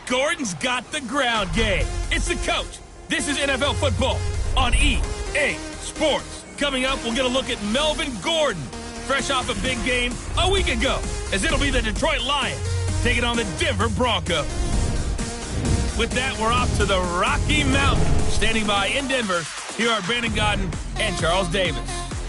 Gordon's got the ground game. It's the coach. This is NFL football on EA Sports. Coming up, we'll get a look at Melvin Gordon, fresh off a big game a week ago, as it'll be the Detroit Lions taking on the Denver Broncos. With that, we're off to the Rocky Mountains. Standing by in Denver, here are Brandon Gaudin and Charles Davis.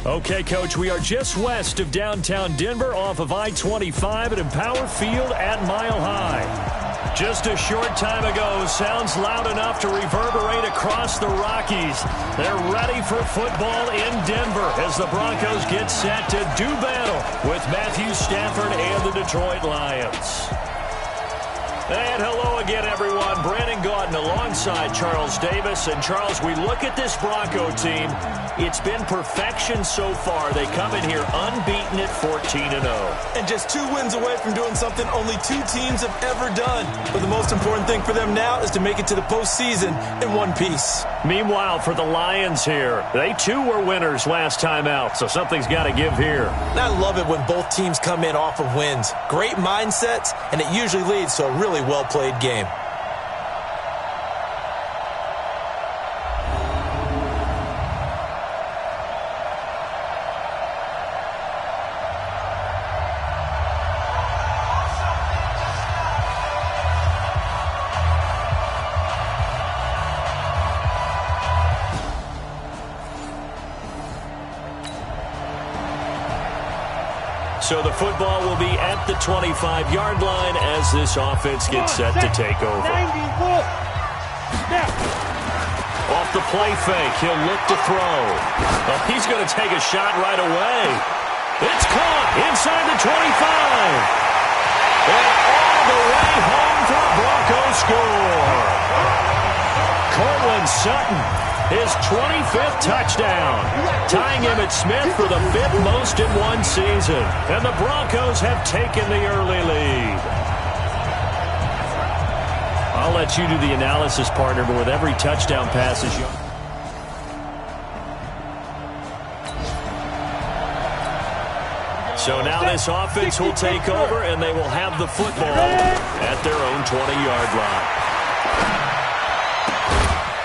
Okay, Coach, we are just west of downtown Denver off of I-25 at Empower Field at Mile High. Just a short time ago, sounds loud enough to reverberate across the Rockies. They're ready for football in Denver as the Broncos get set to do battle with Matthew Stafford and the Detroit Lions. And hello again, everyone. Brandon Gaudin alongside Charles Davis. And, Charles, we look at this Bronco team. It's been perfection so far. They come in here unbeaten at 14-0. And just 2 wins away from doing something only 2 teams have ever done. But the most important thing for them now is to make it to the postseason in one piece. Meanwhile, for the Lions here, they too were winners last time out, so something's got to give here. And I love it when both teams come in off of wins. Great mindsets, and it usually leads to a really well-played game. So the football will be at the 25-yard line as this offense gets set to take over. Off the play fake, he'll look to throw. Well, he's going to take a shot right away. It's caught inside the 25. And all the way home for a Broncos score. Cortland Sutton, his 25th touchdown, tying him at Smith for the 5th most in one season. And the Broncos have taken the early lead. I'll let you do the analysis, partner, but with every touchdown pass is young. So now this offense will take over, and they will have the football at their own 20-yard line.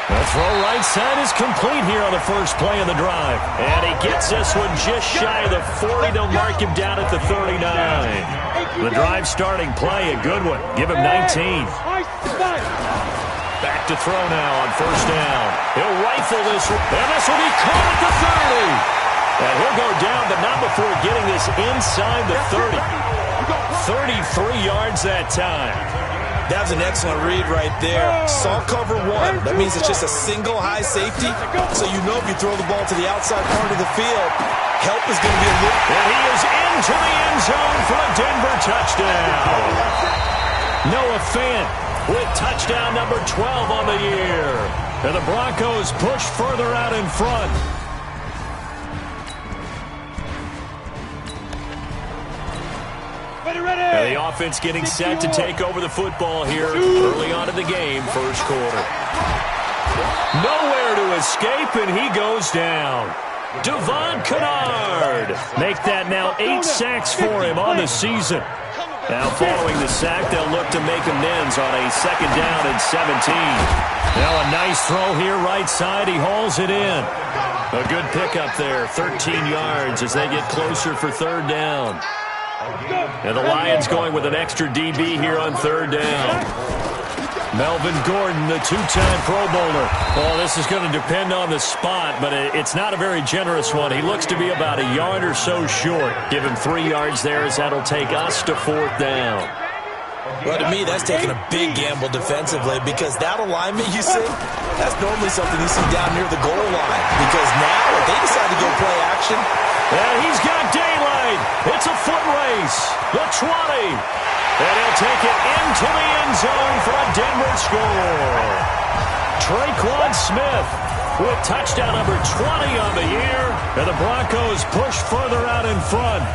The throw right side is complete here on the first play of the drive. And he gets this one just shy of the 40. They'll mark him down at the 39. The drive starting play, a good one. Give him 19. Back to throw now on first down. He'll rifle this one. And this will be caught at the 30. And he'll go down, but not before getting this inside the 30. 33 yards that time. That was an excellent read right there. Saw cover 1. That means it's just a single high safety. So you know if you throw the ball to the outside part of the field, help is going to be a little... And he is into the end zone for a Denver touchdown. Noah Fant with touchdown number 12 on the year. And the Broncos push further out in front. And the offense getting set to take over the football here early on in the game, first quarter. Nowhere to escape, and he goes down. Devon Kennard. Make that now 8 sacks for him on the season. Now following the sack, they'll look to make amends on a 2nd down and 17. Now a nice throw here right side. He hauls it in. A good pickup there, 13 yards as they get closer for 3rd down. And the Lions going with an extra DB here on 3rd down. Melvin Gordon, the 2-time Pro Bowler. Oh, this is going to depend on the spot, but it's not a very generous one. He looks to be about a yard or so short. Give him 3 yards there as that'll take us to 4th down. Well, to me, that's taking a big gamble defensively because that alignment you see, that's normally something you see down near the goal line. Because now, if they decide to go play action... And he's got daylight. It's a foot race. The 20. And he'll take it into the end zone for a Denver score. Traquan Smith with touchdown number 20 on the year. And the Broncos push further out in front.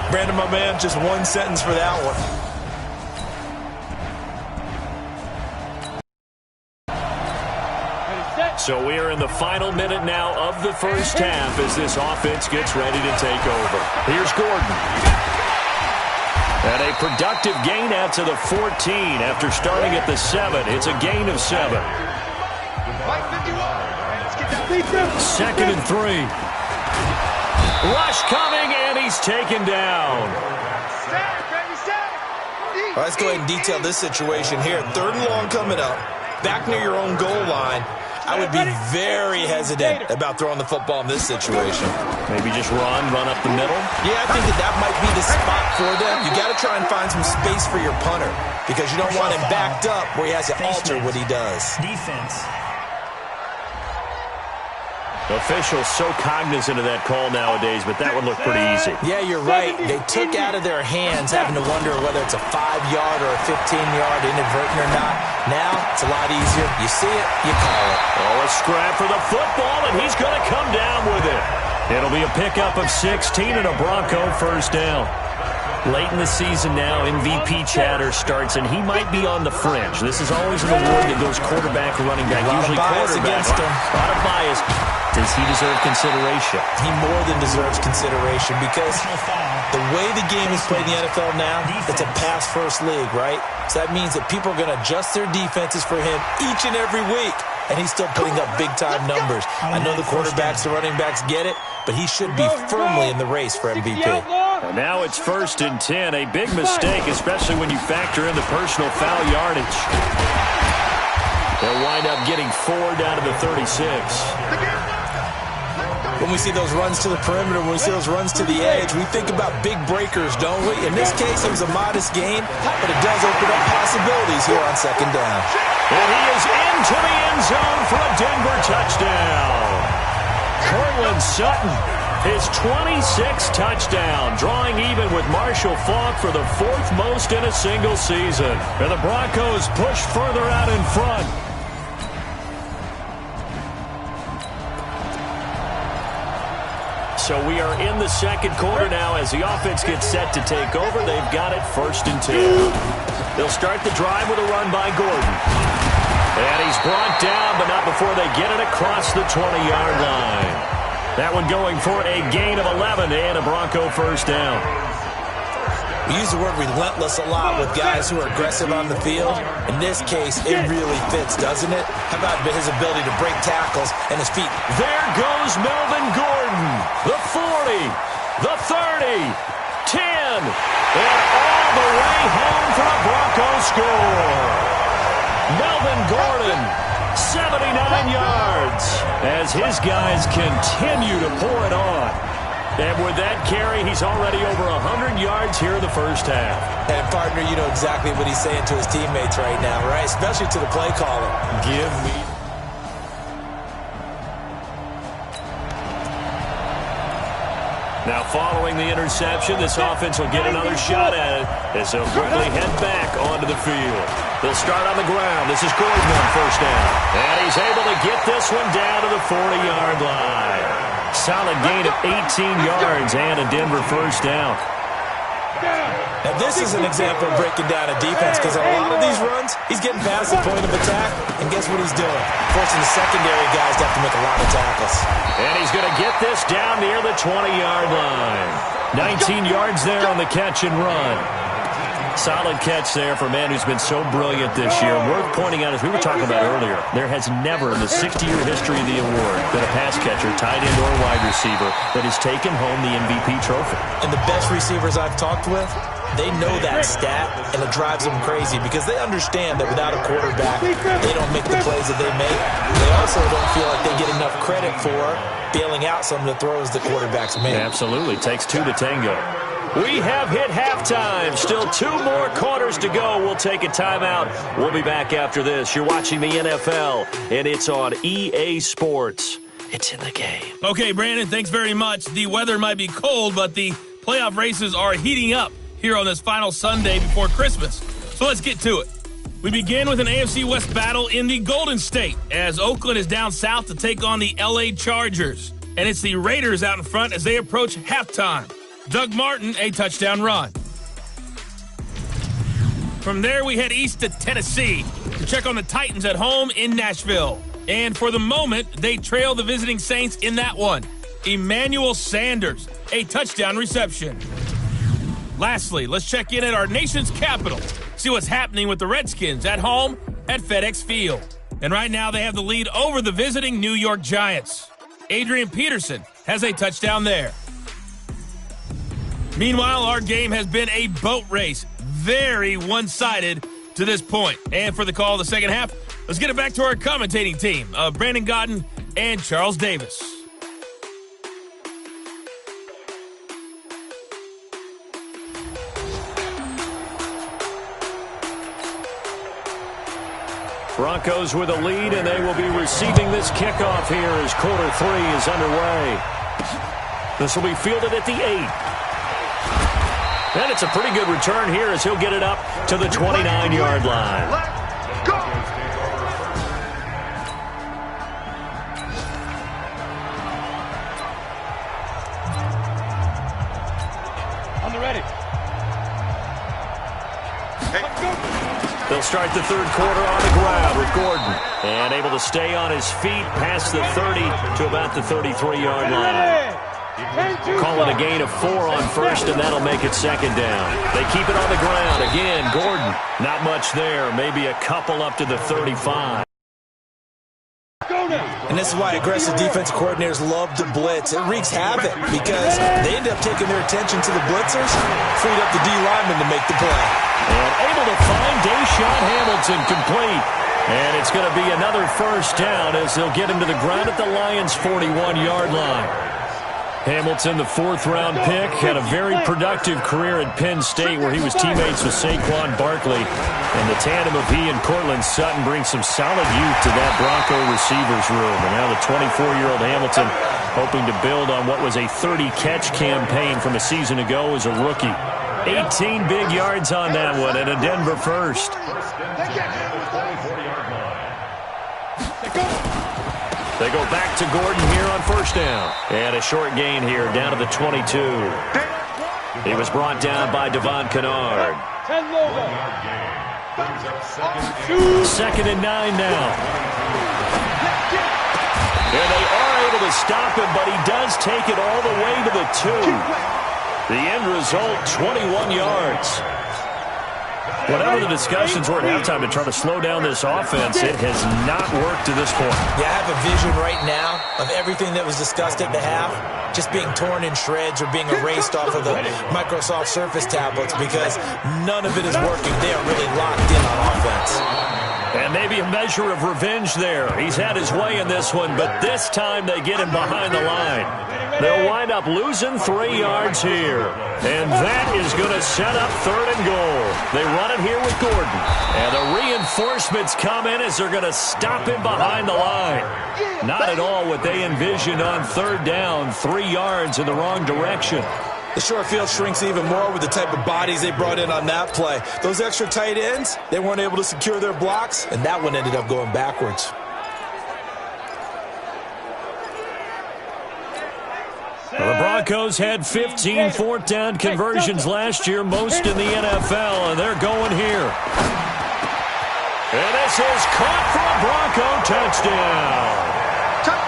Brandon, my man, just 1 sentence for that one. So we are in the final minute now of the first half as this offense gets ready to take over. Here's Gordon. And a productive gain out to the 14 after starting at the 7. It's a gain of 7. 2nd and 3. Rush coming, and he's taken down. All right, let's go ahead and detail this situation here. 3rd and long coming up. Back near your own goal line. I would be very hesitant about throwing the football in this situation. Maybe just run up the middle? Yeah, I think that might be the spot for them. You got to try and find some space for your punter because you don't want him backed up where he has to alter what he does. Defense. Officials so cognizant of that call nowadays, but that would look pretty easy. Yeah, you're right. They took out of their hands having to wonder whether it's a 5-yard or a 15-yard, inadvertent or not. Now, it's a lot easier. You see it, you call it. Oh, a scrap for the football, and he's going to come down with it. It'll be a pickup of 16 and a Bronco first down. Late in the season now, MVP chatter starts, and he might be on the fringe. This is always an award that goes quarterback or running back. Usually quarterback. Against him. A lot of bias. Does he deserve consideration? He more than deserves consideration because the way the game is played in the NFL now, it's a pass-first league, right? So that means that people are going to adjust their defenses for him each and every week, and he's still putting up big-time numbers. I know the quarterbacks, the running backs get it, but he should be firmly in the race for MVP. And now it's 1st and 10. A big mistake, especially when you factor in the personal foul yardage. They'll wind up getting 4 down to the 36. When we see those runs to the perimeter, when we see those runs to the edge, we think about big breakers, don't we? In this case, it was a modest gain, but it does open up possibilities here on 2nd down. And he is into the end zone for a Denver touchdown. Cortland Sutton, his 26th touchdown, drawing even with Marshall Faulk for the 4th most in a single season. And the Broncos push further out in front. So we are in the 2nd quarter now as the offense gets set to take over. They've got it 1st and 10. They'll start the drive with a run by Gordon. And he's brought down, but not before they get it across the 20-yard line. That one going for a gain of 11 and a Bronco first down. We use the word relentless a lot with guys who are aggressive on the field. In this case, it really fits, doesn't it? How about his ability to break tackles and his feet? There goes Melvin Gordon. The 40, the 30, 10, and all the way home for a Bronco score. Melvin Gordon, 79 yards, as his guys continue to pour it on. And with that carry, he's already over 100 yards here in the first half. And, partner, you know exactly what he's saying to his teammates right now, right? Especially to the play caller. Give me. Now, following the interception, this offense will get another shot at it as they'll quickly head back onto the field. They'll start on the ground. This is Gordon on first down. And he's able to get this one down to the 40-yard line. Solid gain of 18 yards and a Denver first down. Now, this is an example of breaking down a defense because a lot of these runs, he's getting past the point of attack, and guess what he's doing? Forcing the secondary guys to have to make a lot of tackles. And he's going to get this down near the 20-yard line. 19 yards there on the catch and run. Solid catch there for a man who's been so brilliant this year. Worth pointing out, as we were talking about earlier, there has never in the 60-year history of the award been a pass catcher, tight end, or wide receiver that has taken home the MVP trophy. And the best receivers I've talked with, they know that stat, and it drives them crazy because they understand that without a quarterback, they don't make the plays that they make. They also don't feel like they get enough credit for bailing out some of the throws the quarterbacks make. Absolutely. Takes two to tango. We have hit halftime. Still 2 more quarters to go. We'll take a timeout. We'll be back after this. You're watching the NFL, and it's on EA Sports. It's in the game. Okay, Brandon, thanks very much. The weather might be cold, but the playoff races are heating up here on this final Sunday before Christmas. So let's get to it. We begin with an AFC West battle in the Golden State as Oakland is down south to take on the LA Chargers. And it's the Raiders out in front as they approach halftime. Doug Martin, a touchdown run. From there, we head east to Tennessee to check on the Titans at home in Nashville. And for the moment, they trail the visiting Saints in that one. Emmanuel Sanders, a touchdown reception. Lastly, let's check in at our nation's capital. See what's happening with the Redskins at home at FedEx Field. And right now they have the lead over the visiting New York Giants. Adrian Peterson has a touchdown there. Meanwhile, our game has been a boat race. Very one-sided to this point. And for the call of the second half, let's get it back to our commentating team of Brandon Godden and Charles Davis. Broncos with a lead, and they will be receiving this kickoff here as quarter 3 is underway. This will be fielded at the 8. And it's a pretty good return here as he'll get it up to the 29-yard line. Let's go! On the ready. They'll start the third quarter on the ground with Gordon. And able to stay on his feet past the 30 to about the 33-yard line. Call it a gain of 4 on first, and that'll make it second down. They keep it on the ground. Again, Gordon, not much there. Maybe a couple up to the 35. And this is why aggressive defensive coordinators love to blitz. It wreaks havoc because they end up taking their attention to the blitzers, freed up the D lineman to make the play. And able to find Deshaun Hamilton complete. And it's going to be another first down as they'll get him to the ground at the Lions' 41-yard line. Hamilton, the 4th-round pick, had a very productive career at Penn State where he was teammates with Saquon Barkley. And the tandem of he and Cortland Sutton brings some solid youth to that Bronco receivers room. And now the 24-year-old Hamilton hoping to build on what was a 30-catch campaign from a season ago as a rookie. 18 big yards on that one and a Denver first. They go back to Gordon here on first down. And a short gain here down to the 22. He was brought down by Devon Kennard. 10 logo. 2nd and 9 now. And they are able to stop him, but he does take it all the way to the 2. The end result, 21 yards. Whatever the discussions were at halftime to try to slow down this offense, it has not worked to this point. Yeah, I have a vision right now of everything that was discussed at the half just being torn in shreds or being erased off of the Microsoft Surface tablets because none of it is working. They are really locked in on offense. And maybe a measure of revenge there. He's had his way in this one, but this time they get him behind the line. They'll wind up losing 3 yards here. And that is going to set up 3rd and goal. They run it here with Gordon. And the reinforcements come in as they're going to stop him behind the line. Not at all what they envisioned on 3rd down. 3 yards in the wrong direction. The short field shrinks even more with the type of bodies they brought in on that play. Those extra tight ends, they weren't able to secure their blocks, and that one ended up going backwards. Well, the Broncos had 15 4th down conversions last year, most in the NFL, and they're going here. And this is caught for a Bronco touchdown.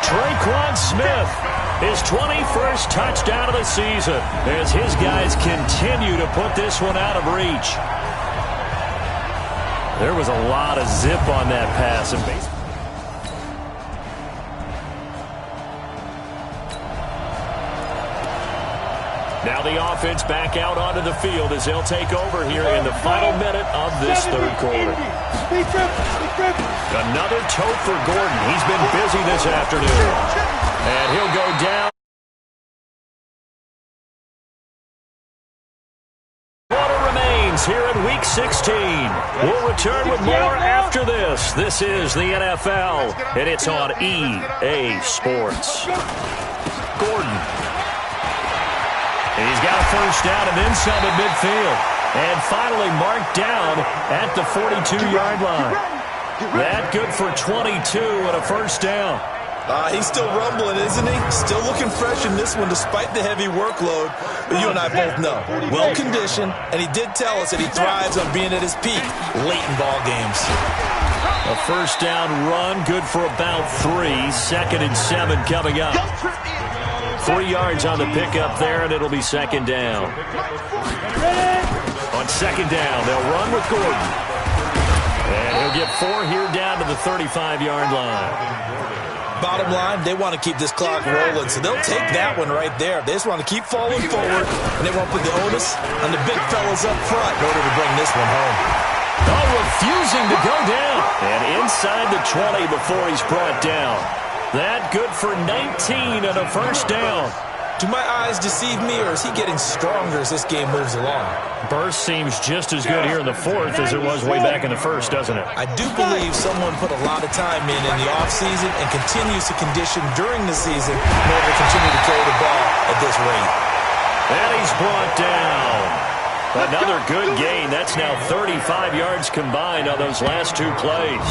Traquan Smith, his 21st touchdown of the season, as his guys continue to put this one out of reach. There was a lot of zip on that pass. Now the offense back out onto the field as they'll take over here in the final minute of this 3rd quarter. Another tote for Gordon. He's been busy this afternoon. And he'll go down. Quarter remains here in Week 16. We'll return with more after this. This is the NFL, and it's on EA Sports. Gordon. And he's got a first down and then some at midfield. And finally marked down at the 42-yard line. That good for 22 and a first down. He's still rumbling, isn't he? Still looking fresh in this one despite the heavy workload. But you and I both know, well-conditioned, and he did tell us that he thrives on being at his peak late in ball games. A first down run, good for about 3. 2nd and 7 coming up. 3 yards on the pickup there, and it'll be 2nd down. On second down, they'll run with Gordon. And he'll get 4 here down to the 35-yard line. Bottom line, they want to keep this clock rolling, so they'll take that one right there. They just want to keep falling forward, and they want to put the onus on the big fellas up front in order to bring this one home. Oh, refusing to go down. And inside the 20 before he's brought down. That good for 19 and a first down. Do my eyes deceive me, or is he getting stronger as this game moves along? Burst seems just as good here in the fourth as it was way back in the first, doesn't it? I do believe someone put a lot of time in the offseason and continues to condition during the season in order to continue to carry the ball at this rate. And he's brought down. Another good gain. That's now 35 yards combined on those last 2 plays.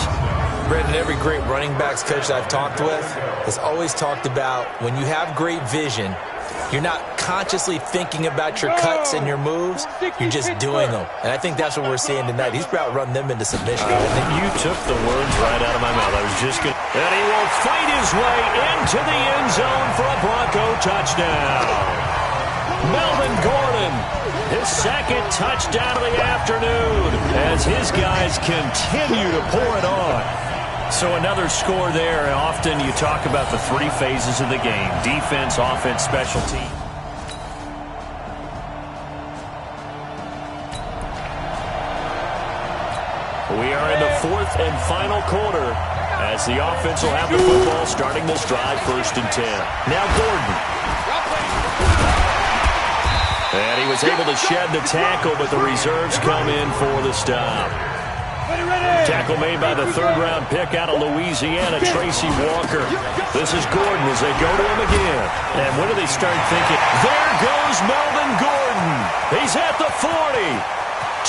Brandon, every great running backs coach I've talked with has always talked about when you have great vision, you're not consciously thinking about your cuts and your moves. You're just doing them. And I think that's what we're seeing tonight. He's about run them into submission. You took the words right out of my mouth. I was just going to... And he will fight his way into the end zone for a Bronco touchdown. Melvin Gordon, his second touchdown of the afternoon as his guys continue to pour it on. So another score there. Often you talk about the 3 phases of the game: defense, offense, special team. We are in the 4th and final quarter as the offense will have the football starting this drive 1st and 10. Now Gordon. And he was able to shed the tackle, but the reserves come in for the stop. Tackle made by the 3rd-round pick out of Louisiana, Tracy Walker. This is Gordon as they go to him again. And when do they start thinking, there goes Melvin Gordon. He's at the 40,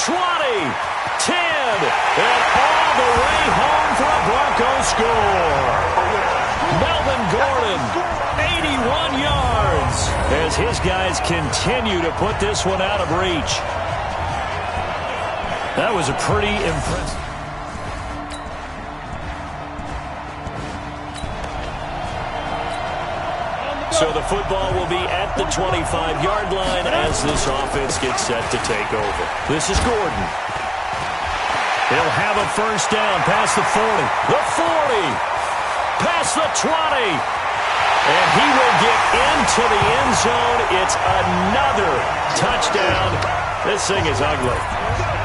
20, 10, and all the way home for a Broncos score. Melvin Gordon, 81 yards, as his guys continue to put this one out of reach. That was a pretty impressive. So the football will be at the 25-yard line as this offense gets set to take over. This is Gordon. He'll have a first down past the 40. The 40. Past the 20. And he will get into the end zone. It's another touchdown. This thing is ugly.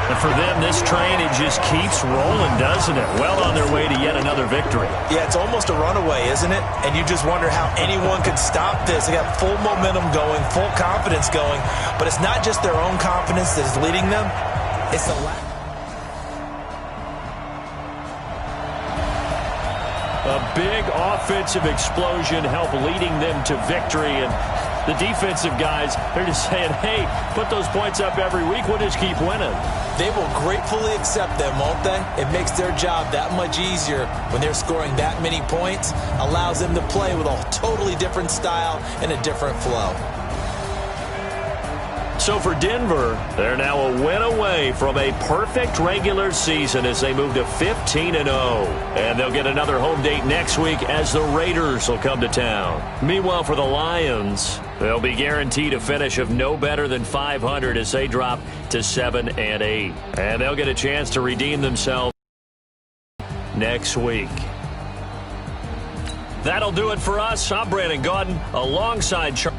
And for them, this train, it just keeps rolling, doesn't it? Well on their way to yet another victory. Yeah, it's almost a runaway, isn't it? And you just wonder how anyone could stop this. They got full momentum going, full confidence going. But it's not just their own confidence that is leading them. It's the lack. A big offensive explosion helped leading them to victory. And the defensive guys, they're just saying, hey, put those points up every week. We'll just keep winning. They will gratefully accept them, won't they? It makes their job that much easier when they're scoring that many points. Allows them to play with a totally different style and a different flow. So for Denver, they're now a win away from a perfect regular season as they move to 15-0. And they'll get another home date next week as the Raiders will come to town. Meanwhile, for the Lions, they'll be guaranteed a finish of no better than 500 as they drop to 7-8. And they'll get a chance to redeem themselves next week. That'll do it for us. I'm Brandon Gaudin alongside Charlie.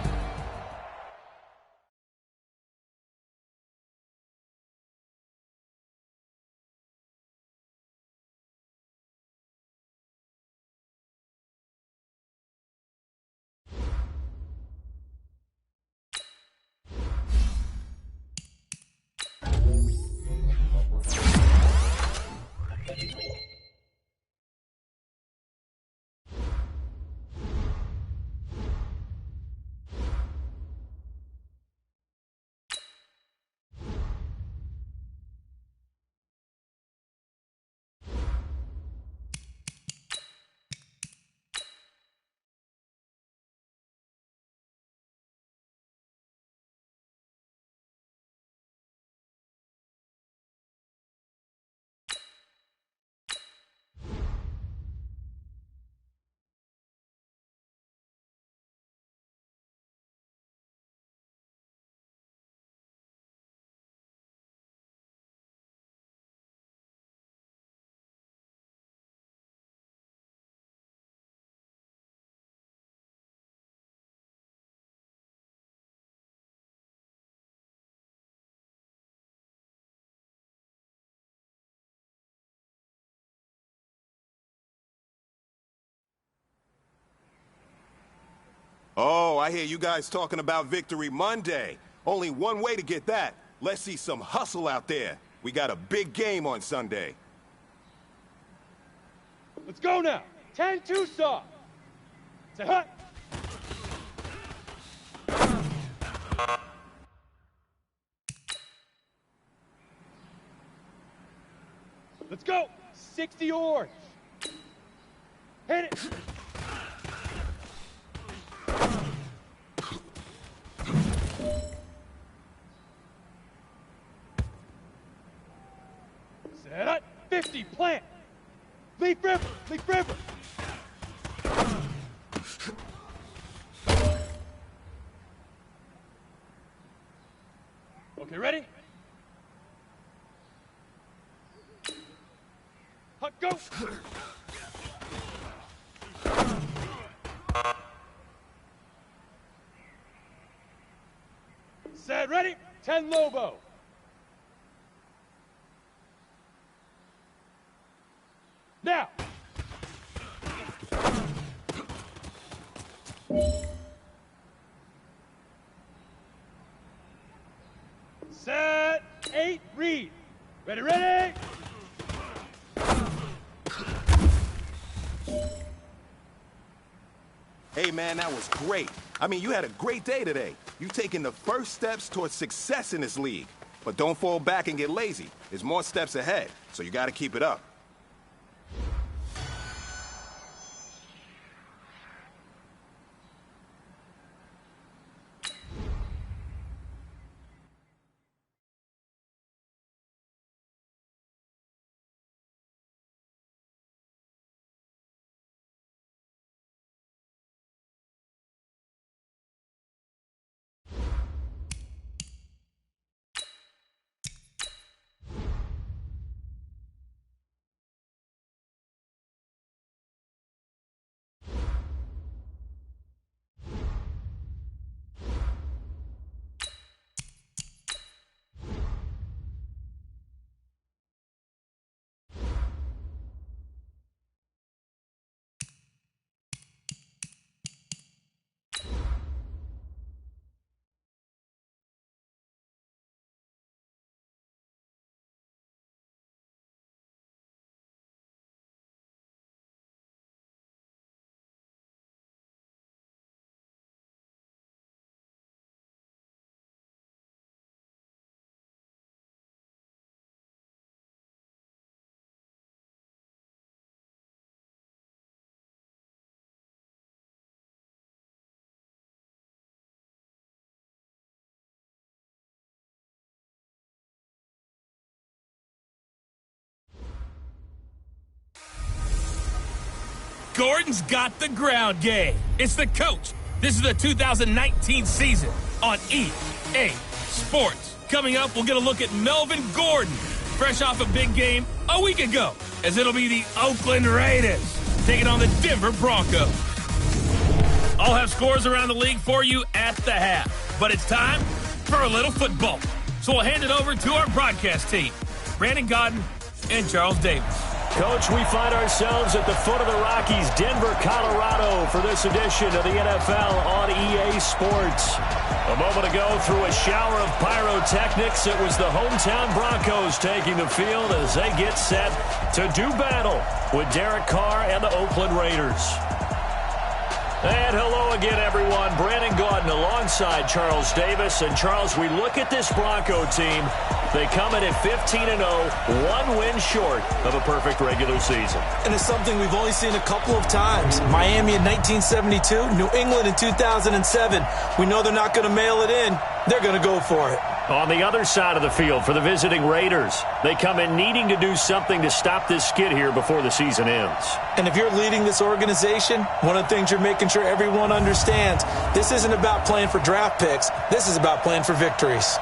Oh, I hear you guys talking about Victory Monday. Only one way to get that. Let's see some hustle out there. We got a big game on Sunday. Let's go now. 10-2 soft. Say hut. Let's go. 60 orange. Hit it. Set up. 50 plant. Leaf river. Leaf river. Okay, ready? Hut, go! Set, ready? 10 Lobo. Now! Set, 8 read. Ready, ready! Hey, man, that was great. I mean, you had a great day today. You've taken the first steps towards success in this league. But don't fall back and get lazy. There's more steps ahead, so you got to keep it up. Gordon's got the ground game. It's the coach. This is the 2019 season on EA Sports. Coming up, we'll get a look at Melvin Gordon, fresh off a big game a week ago, as it'll be the Oakland Raiders taking on the Denver Broncos. I'll have scores around the league for you at the half, but it's time for a little football. So we'll hand it over to our broadcast team, Brandon Godden and Charles Davis. Coach, we find ourselves at the foot of the Rockies, Denver, Colorado, for this edition of the NFL on EA Sports. A moment ago, through a shower of pyrotechnics, it was the hometown Broncos taking the field as they get set to do battle with Derek Carr and the Oakland Raiders. And hello again, everyone. Brandon Gaudin alongside Charles Davis. And, Charles, we look at this Bronco team. They come in at 15-0, one win short of a perfect regular season. And it's something we've only seen a couple of times. Miami in 1972, New England in 2007. We know they're not going to mail it in. They're going to go for it. On the other side of the field for the visiting Raiders, they come in needing to do something to stop this skid here before the season ends. And if you're leading this organization, one of the things you're making sure everyone understands, this isn't about playing for draft picks. This is about playing for victories.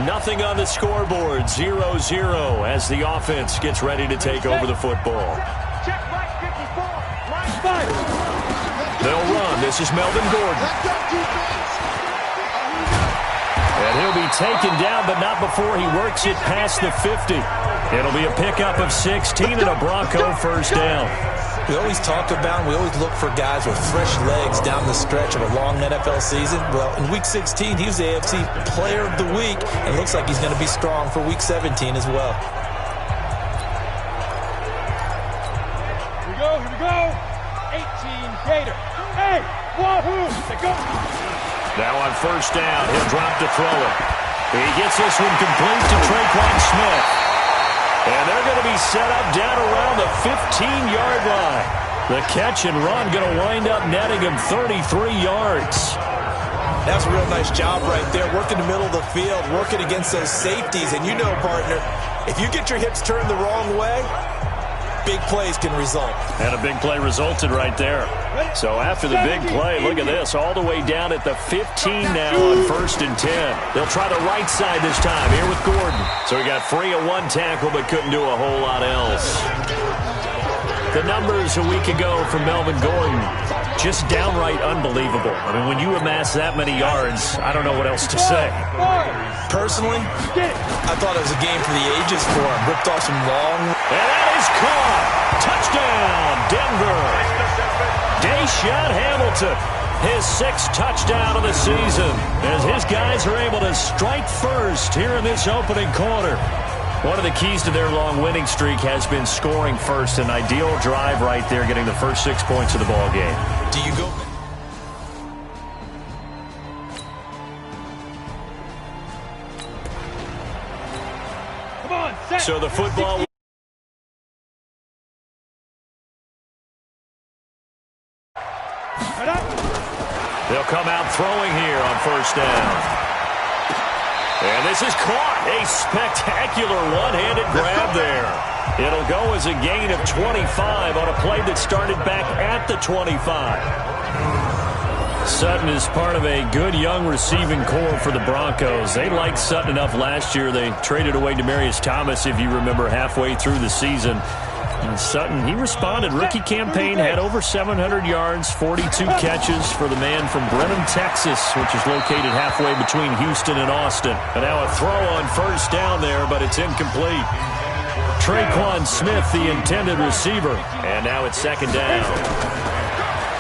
Nothing on the scoreboard, 0-0 as the offense gets ready to take over the football. Check right 54, line 5. They'll run. This is Melvin Gordon. And he'll be taken down, but not before he works it past the 50. It'll be a pickup of 16 and a Bronco first down. We always talk about, we always look for guys with fresh legs down the stretch of a long NFL season. Well, in Week 16, he was the AFC Player of the Week, and it looks like he's going to be strong for Week 17 as well. Here we go. 18 Gator. Hey, wahoo! They go. Now on first down, he'll drop to throw it. He gets this one complete to Traquan Smith. And they're going to be set up down around the 15-yard line. The catch and run going to wind up netting him 33 yards. That's a real nice job right there, working the middle of the field, working against those safeties. And you know, partner, if you get your hips turned the wrong way, big plays can result. And a big play resulted right there. So after the big play, look at this, all the way down at the 15 now on first and 10. They'll try the right side this time here with Gordon. So he got free of one tackle but couldn't do a whole lot else. The numbers a week ago from Melvin Gordon, just downright unbelievable. I mean, when you amass that many yards, I don't know what else to say. Personally, I thought it was a game for the ages for him. Ripped off some long. And that is caught. Touchdown, Denver. Deshaun Hamilton, his 6th touchdown of the season, as his guys are able to strike first here in this opening quarter. One of the keys to their long winning streak has been scoring first. An ideal drive right there, getting the first 6 points of the ball game. Do you go? Come on, set. So the football. They'll come out throwing here on first down. And this is caught. A spectacular one-handed grab there. It'll go as a gain of 25 on a play that started back at the 25. Sutton is part of a good young receiving core for the Broncos. They liked Sutton enough last year. They traded away Demaryius Thomas, if you remember, halfway through the season. And Sutton, he responded. Rookie campaign had over 700 yards, 42 catches for the man from Brenham, Texas, which is located halfway between Houston and Austin. And now a throw on first down there, but it's incomplete. Traquan Smith, the intended receiver. And now it's second down.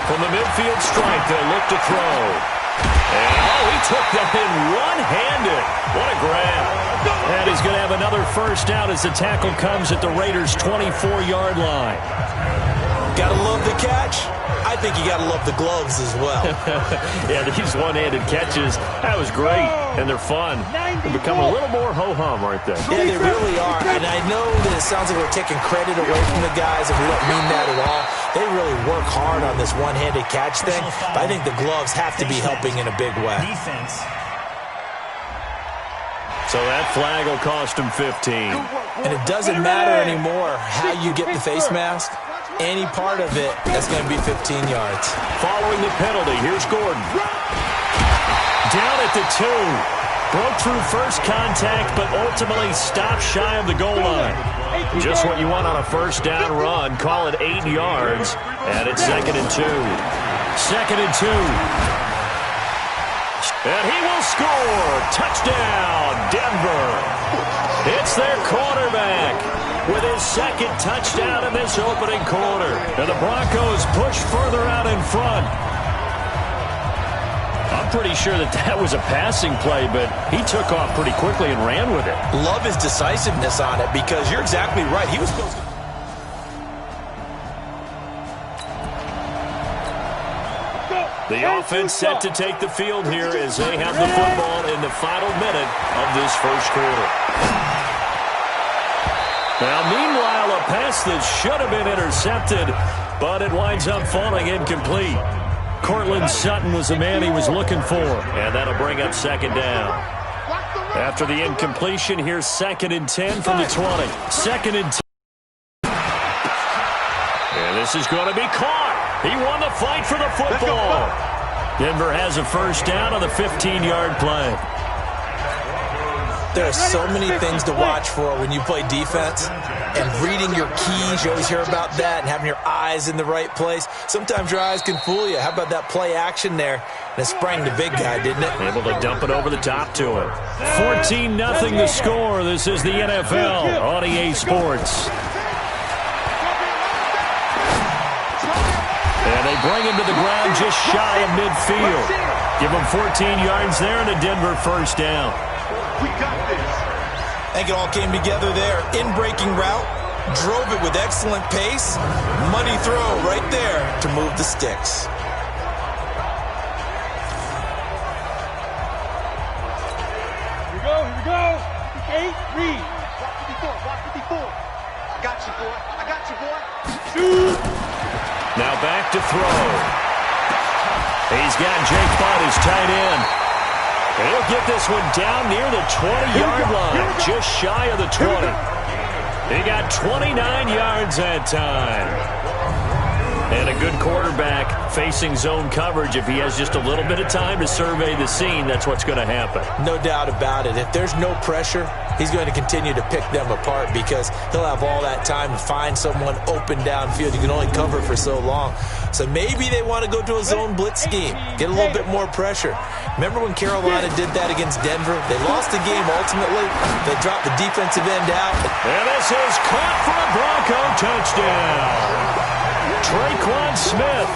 From the midfield stripe, they'll look to throw. And, he took that in one-handed. What a grab. And he's going to have another first down as the tackle comes at the Raiders' 24-yard line. Gotta love the catch. I think you gotta love the gloves as well. Yeah, these one-handed catches, that was great. And they're fun. They become a little more ho-hum, aren't they? Yeah, they really are. And I know that it sounds like we're taking credit away from the guys, and we don't mean that at all. They really work hard on this one-handed catch thing, but I think the gloves have to be helping in a big way. So that flag will cost him 15. And it doesn't matter anymore how you get the face mask. Any part of it, that's going to be 15 yards. Following the penalty, here's Gordon. Down at the 2. Broke through first contact, but ultimately stopped shy of the goal line. Just what you want on a first down run. Call it 8 yards. And it's 2nd and 2. 2nd and 2. And he will score. Touchdown, Denver. It's their quarterback with his 2nd touchdown in this opening quarter. And the Broncos push further out in front. I'm pretty sure that was a passing play, but he took off pretty quickly and ran with it. Love his decisiveness on it, because you're exactly right. He was supposed to... The offense set to take the field here as they have the football in the final minute of this first quarter. Now, meanwhile, a pass that should have been intercepted, but it winds up falling incomplete. Cortland Sutton was the man he was looking for, and that'll bring up 2nd down. After the incompletion, here's 2nd and 10 from the 20. 2nd and 10. And this is going to be caught. He won the fight for the football. Denver has a first down on the 15-yard play. There are so many things to watch for when you play defense. And reading your keys, you always hear about that, and having your eyes in the right place. Sometimes your eyes can fool you. How about that play action there? And it sprang the big guy, didn't it? Able to dump it over the top to him. 14-0 the score. This is the NFL on EA Sports. And they bring him to the ground just shy of midfield. Give him 14 yards there and a Denver first down. We got this. I think it all came together there. In-breaking route, drove it with excellent pace. Money throw right there to move the sticks. Here we go. 8, read. Block 54. I got you, boy. Shoot. Now back to throw. He's got Jake Butt, his tight end. And he'll get this one down near the 20-yard line, just shy of the 20. He got 29 yards that time. And a good quarterback facing zone coverage. If he has just a little bit of time to survey the scene, that's what's going to happen. No doubt about it. If there's no pressure, he's going to continue to pick them apart because he'll have all that time to find someone open downfield. You can only cover for so long. So maybe they want to go to a zone blitz scheme, get a little bit more pressure. Remember when Carolina did that against Denver? They lost the game ultimately. They dropped the defensive end out. And this is caught for a Bronco touchdown. Traquan Smith,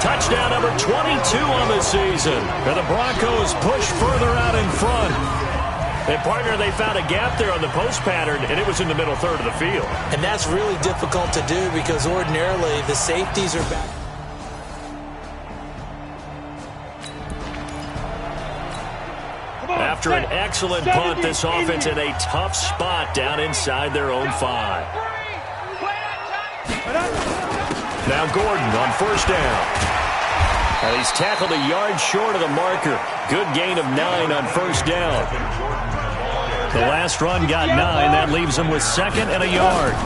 touchdown number 22 on the season. And the Broncos push further out in front. And, partner, they found a gap there on the post pattern, and it was in the middle third of the field. And that's really difficult to do because ordinarily the safeties are back. After an excellent punt, this offense in a tough spot down inside their own 5. Now Gordon on first down. And he's tackled a yard short of the marker. Good gain of 9 on first down. The last run got 9. That leaves him with second and a yard.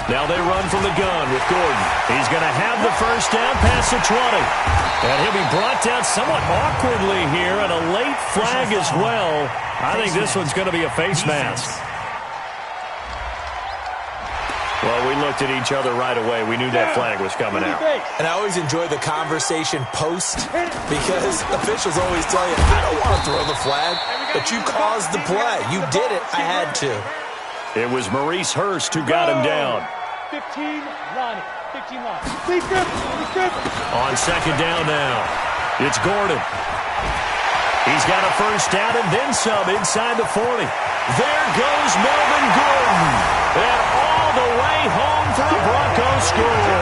Now they run from the gun with Gordon. He's going to have the first down past the 20. And he'll be brought down somewhat awkwardly here, and a late flag as well. I think this one's going to be a face mask. Well, we looked at each other right away. We knew that flag was coming out. And I always enjoy the conversation post because officials always tell you, I don't want to throw the flag, but you caused the play. You did it. I had to. It was Maurice Hurst who got him down. 15, Lonnie. 15 line. Please grip. On second down now, it's Gordon. He's got a first down and then some inside the 40. There goes Melvin Gordon. And all the way home for the Broncos score.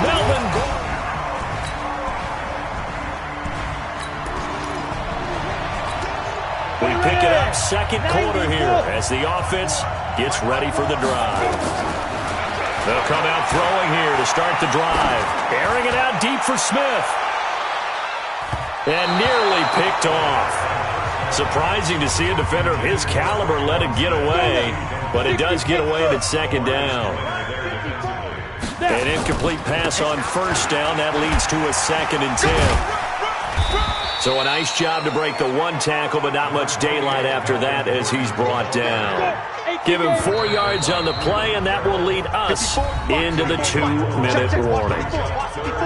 Melvin Gordon. We pick it up second quarter here as the offense gets ready for the drive. They'll come out throwing here to start the drive. Airing it out deep for Smith. And nearly picked off. Surprising to see a defender of his caliber let it get away, but it does get away at second down. An incomplete pass on first down. That leads to a 2nd and 10. So a nice job to break the one tackle, but not much daylight after that as he's brought down. Give him 4 yards on the play, and that will lead us into the 2-minute warning.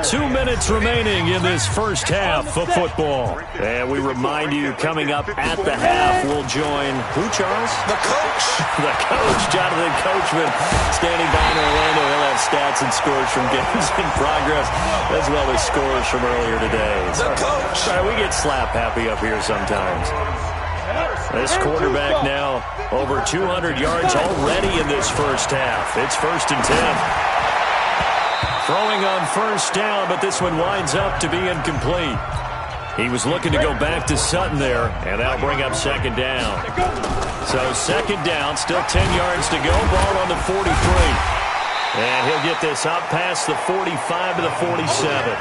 2 minutes remaining in this first half of football. And we remind you, coming up at the half, we'll join who, Charles? The coach. The coach, Jonathan Coachman, standing by in Orlando. He'll have stats and scores from games in progress, as well as scores from earlier today. The coach. We get slap happy up here sometimes. This quarterback now over 200 yards already in this first half. It's 1st and 10. Throwing on first down, but this one winds up to be incomplete. He was looking to go back to Sutton there, and that'll bring up second down. So second down, still 10 yards to go. Ball on the 43. And he'll get this up past the 45 to the 47.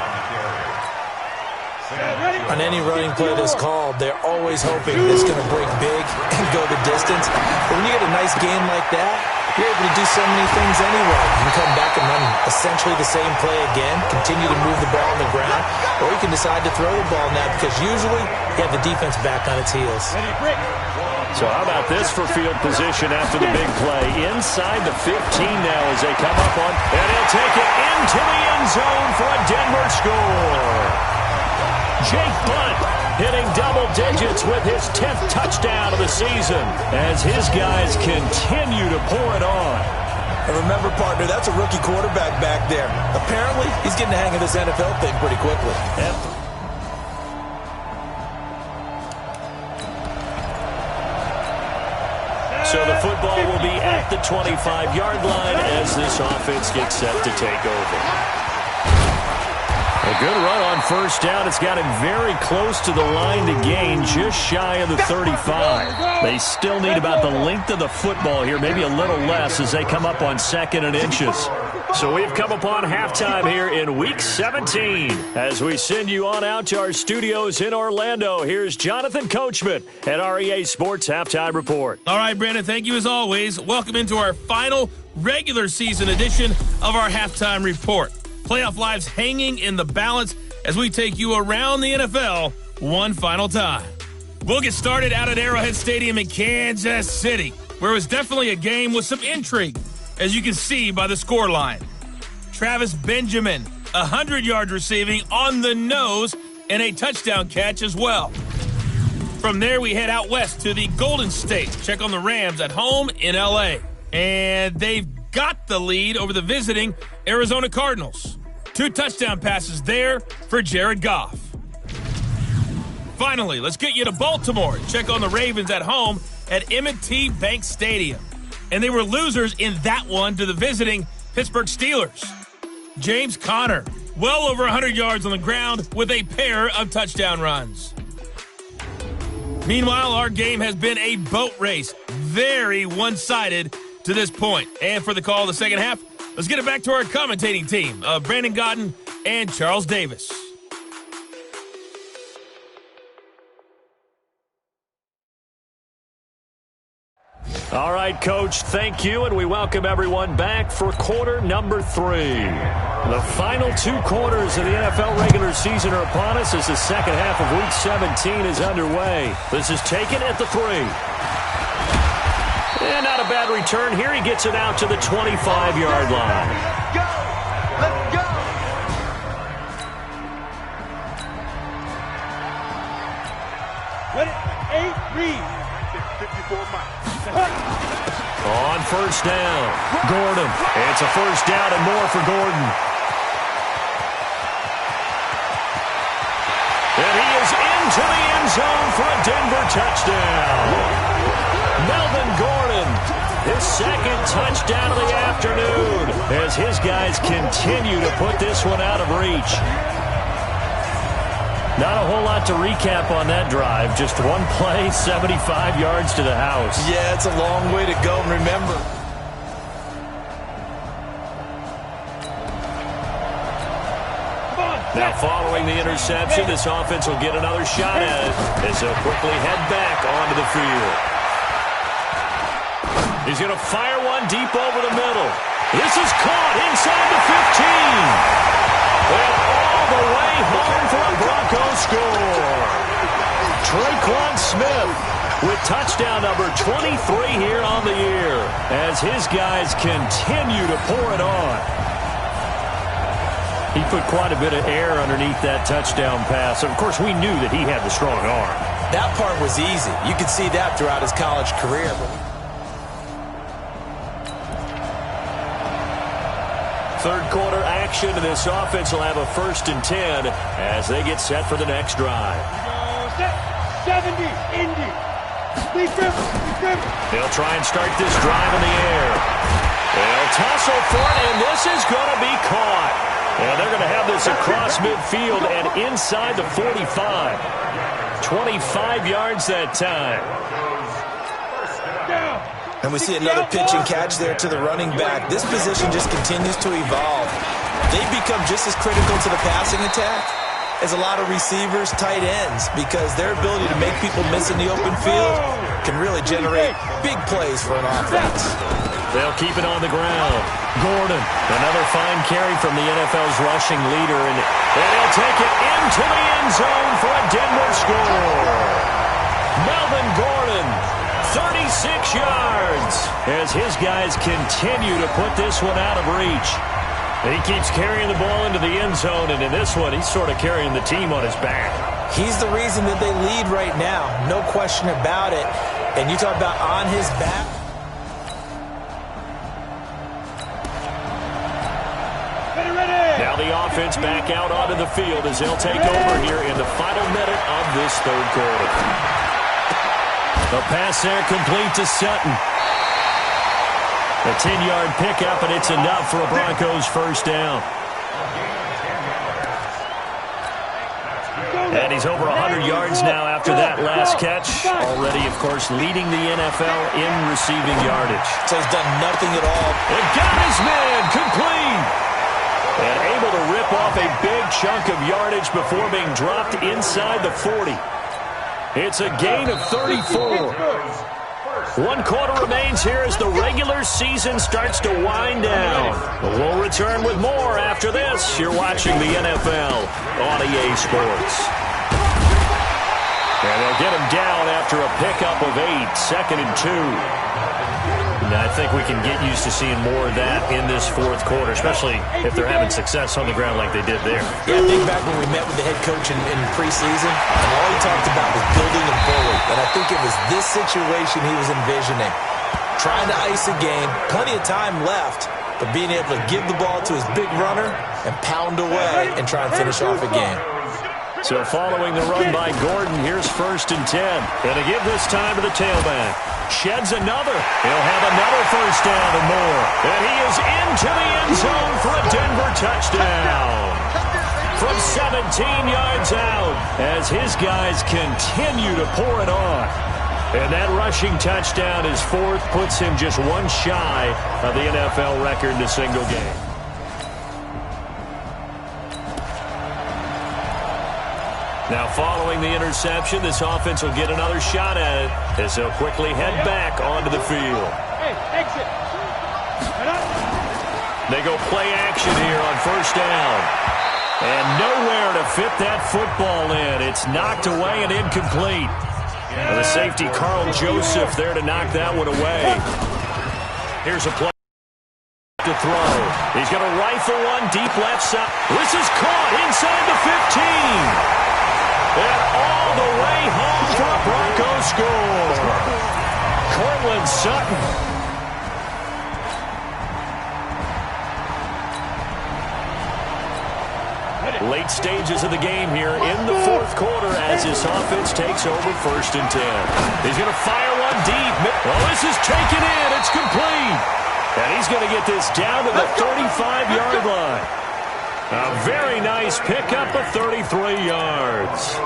On any running play that's called, they're always hoping it's going to break big and go the distance. But when you get a nice game like that, you're able to do so many things anyway. You can come back and run essentially the same play again, continue to move the ball on the ground, or you can decide to throw the ball now because usually you have the defense back on its heels. So how about this for field position after the big play? Inside the 15 now as they come up on, and he'll take it into the end zone for a Denver score. Jake Bunt hitting double digits with his 10th touchdown of the season as his guys continue to pour it on. And remember, partner, that's a rookie quarterback back there. Apparently, he's getting the hang of this NFL thing pretty quickly. Yep. So the football will be at the 25-yard line as this offense gets set to take over. A good run on first down. It's got him very close to the line to gain, just shy of the 35. They still need about the length of the football here, maybe a little less as they come up on 2nd and inches. So we've come upon halftime here in Week 17. As we send you on out to our studios in Orlando, here's Jonathan Coachman at REA Sports Halftime Report. All right, Brandon, thank you as always. Welcome into our final regular season edition of our Halftime Report. Playoff lives hanging in the balance as we take you around the NFL one final time. We'll get started out at Arrowhead Stadium in Kansas City, where it was definitely a game with some intrigue, as you can see by the scoreline. Travis Benjamin, 100 yards receiving on the nose and a touchdown catch as well. From there, we head out west to the Golden State. Check on the Rams at home in L.A. And they've got the lead over the visiting Arizona Cardinals. 2 touchdown passes there for Jared Goff. Finally, let's get you to Baltimore. Check on the Ravens at home at M&T Bank Stadium. And they were losers in that one to the visiting Pittsburgh Steelers. James Conner, well over 100 yards on the ground with a pair of touchdown runs. Meanwhile, our game has been a boat race, very one-sided to this point. And for the call of the second half, let's get it back to our commentating team of Brandon Godden and Charles Davis. All right, Coach, thank you, and we welcome everyone back for quarter number 3. The final 2 quarters of the NFL regular season are upon us as the second half of Week 17 is underway. This is taken at the 3. And not a bad return here. He gets it out to the 25-yard line. Go! Let's go! Ready? 8, read. 54 miles. On first down, Gordon. It's a first down and more for Gordon. And he is into the end zone for a Denver touchdown. Melvin Gordon, his second touchdown of the afternoon as his guys continue to put this one out of reach. Not a whole lot to recap on that drive. Just one play, 75 yards to the house. Yeah, it's a long way to go. And remember, now following the interception, this offense will get another shot at it as they'll quickly head back onto the field. He's going to fire one deep over the middle. This is caught inside the 15. And all the way home for a Broncos score. Traquan Smith with touchdown number 23 here on the year as his guys continue to pour it on. He put quite a bit of air underneath that touchdown pass. Of course, we knew that he had the strong arm. that part was easy. You could see that throughout his college career. Third quarter action, and this offense will have a 1st and 10 as they get set for the next drive. 70, Indy. They'll try and start this drive in the air. They'll tussle for it, and this is going to be caught. And they're going to have this across midfield and inside the 45. 25 yards that time. And we see another pitch and catch there to the running back. This position just continues to evolve. They become just as critical to the passing attack as a lot of receivers, tight ends, because their ability to make people miss in the open field can really generate big plays for an offense. They'll keep it on the ground. Gordon, another fine carry from the NFL's rushing leader, and he'll take it into the end zone for a Denver score. Melvin Gordon, 36 yards as his guys continue to put this one out of reach. He keeps carrying the ball into the end zone, and in this one, he's sort of carrying the team on his back. He's the reason that they lead right now, no question about it. And you talk about on his back. Now the offense back out onto the field as they'll take over here in the final minute of this third quarter. The pass there complete to Sutton. A 10-yard pickup, and it's enough for a Broncos first down. And he's over 100 yards now after that last catch. Already, of course, leading the NFL in receiving yardage. So he's done nothing at all. And got his man complete. And able to rip off a big chunk of yardage before being dropped inside the 40. It's a gain of 34. 1 quarter remains here as the regular season starts to wind down. But we'll return with more after this. You're watching the NFL on EA Sports. And they'll get him down after a pickup of 8, 2nd and 2. And I think we can get used to seeing more of that in this fourth quarter, especially if they're having success on the ground like they did there. Yeah, I think back when we met with the head coach in preseason, and all he talked about was building a bully. And I think it was this situation he was envisioning. Trying to ice a game, plenty of time left, but being able to give the ball to his big runner and pound away and try and finish off a game. So following the run by Gordon, here's 1st and 10. Going to give this time to the tailback. Sheds another. He'll have another first down and more. And he is into the end zone for a Denver touchdown. From 17 yards out as his guys continue to pour it on. And that rushing touchdown is 4th, puts him just one shy of the NFL record in a single game. Now, following the interception, this offense will get another shot at it as they'll quickly head back onto the field. They go play action here on 1st down. And nowhere to fit that football in. It's knocked away and incomplete. And the safety, Carl Joseph, there to knock that one away. Here's a play to throw. He's going to rifle one deep left side. This is caught inside the 15. And all the way home for a Broncos score. Cortland Sutton. Late stages of the game here in the fourth quarter as this offense takes over 1st and 10. He's going to fire one deep. Well, this is taken in. It's complete. And he's going to get this down to the 35-yard line. A very nice pickup of 33 yards.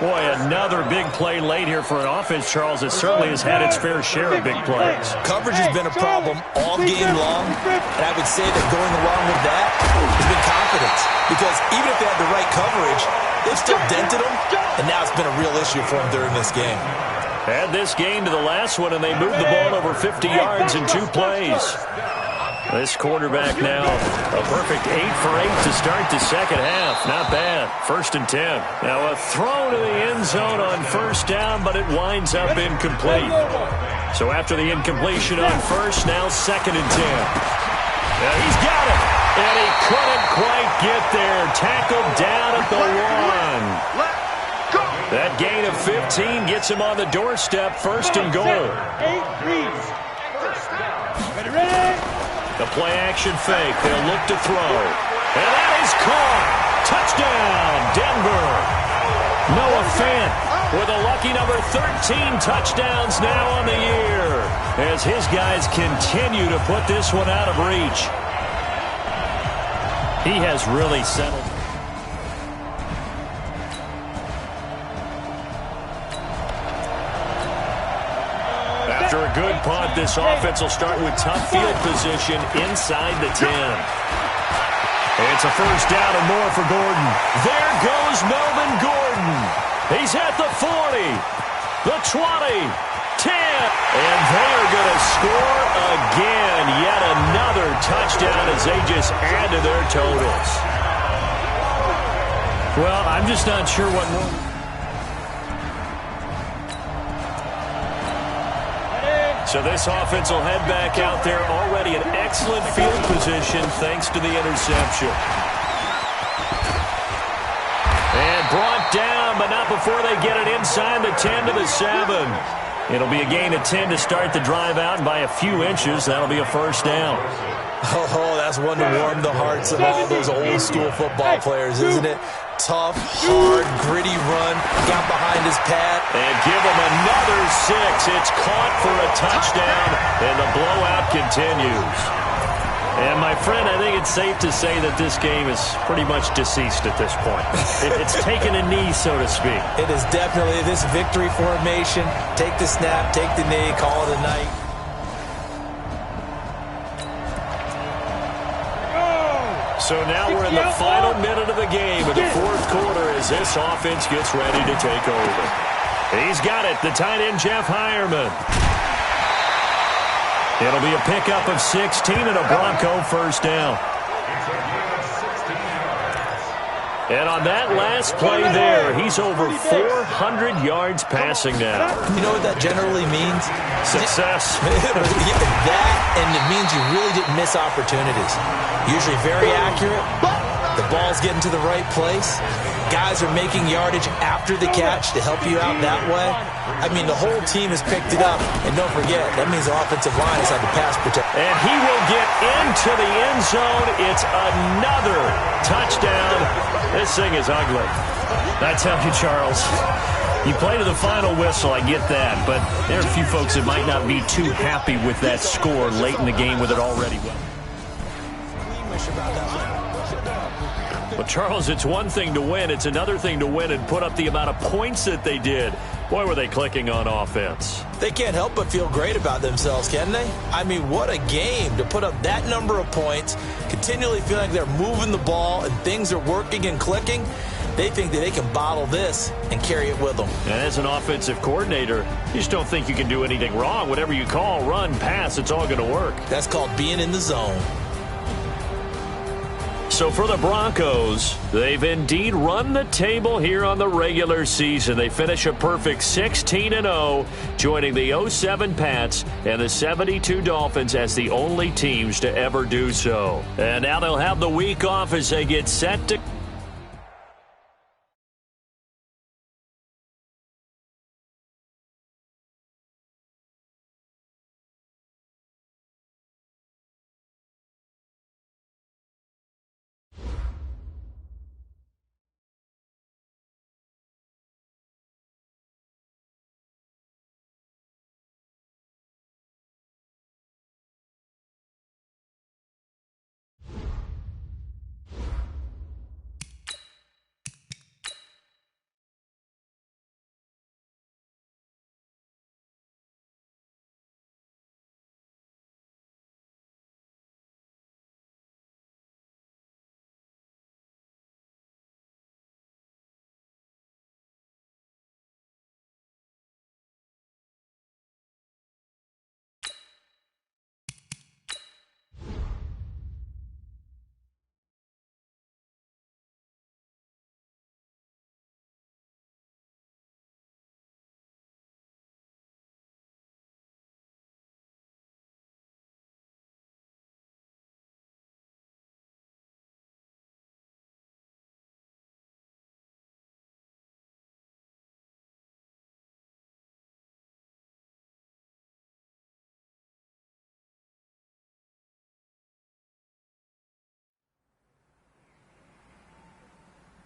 Boy, another big play late here for an offense, Charles, that certainly has had its fair share of big plays. Coverage has been a problem all game long, and I would say that going along with that has been confidence. Because even if they had the right coverage, they've still dented them, and now it's been a real issue for them during this game. Add this game to the last one, and they moved the ball over 50 yards in 2 plays. This quarterback now, a perfect 8 for 8 to start the second half. Not bad. 1st and 10. Now a throw to the end zone on 1st down, but it winds up incomplete. So after the incompletion on 1st, now 2nd and 10. Now he's got it. And he couldn't quite get there. Tackled down at the 1. That gain of 15 gets him on the doorstep. 1st and goal. 8, please. Ready? The play-action fake. They'll look to throw. And that is caught. Touchdown, Denver. Noah Fant with a lucky number 13 touchdowns now on the year as his guys continue to put this one out of reach. He has really settled. After a good punt, this offense will start with tough field position inside the 10. It's a first down and more for Gordon. There goes Melvin Gordon. He's at the 40, the 20, 10. And they're going to score again. Yet another touchdown as they just add to their totals. Well, I'm just not sure what more. So this offense will head back out there, already in excellent field position thanks to the interception. And brought down, but not before they get it inside the 10 to the 7. It'll be a gain of 10 to start the drive out, and by a few inches, that'll be a first down. Oh, that's one to warm the hearts of all those old-school football players, isn't it? Tough, hard, gritty run, got behind his pad. And give him another 6. It's caught for a touchdown, and the blowout continues. And, my friend, I think it's safe to say that this game is pretty much deceased at this point. It's taken a knee, so to speak. It is definitely this victory formation. Take the snap, take the knee, call it a night. So now we're in the final minute of the game in the fourth quarter as this offense gets ready to take over. He's got it, the tight end, Jeff Hireman. It'll be a pickup of 16 and a Bronco first down. And on that last play there, he's over 400 yards passing now. You know what that generally means? Success. That, and it means you really didn't miss opportunities. Usually very accurate. The ball's getting to the right place. Guys are making yardage after the catch to help you out that way. I mean, the whole team has picked it up. And don't forget, that means the offensive line has had to pass protect. And he will get into the end zone. It's another touchdown. This thing is ugly. I tell you, Charles, you play to the final whistle, I get that. But there are a few folks that might not be too happy with that score late in the game with it already well. Well, Charles, it's one thing to win. It's another thing to win and put up the amount of points that they did. Boy, were they clicking on offense. They can't help but feel great about themselves, can they? I mean, what a game to put up that number of points, continually feeling like they're moving the ball and things are working and clicking. They think that they can bottle this and carry it with them. And as an offensive coordinator, you just don't think you can do anything wrong. Whatever you call, run, pass, it's all going to work. That's called being in the zone. So for the Broncos, they've indeed run the table here on the regular season. They finish a perfect 16-0, joining the 07 Pats and the 72 Dolphins as the only teams to ever do so. And now they'll have the week off as they get set to...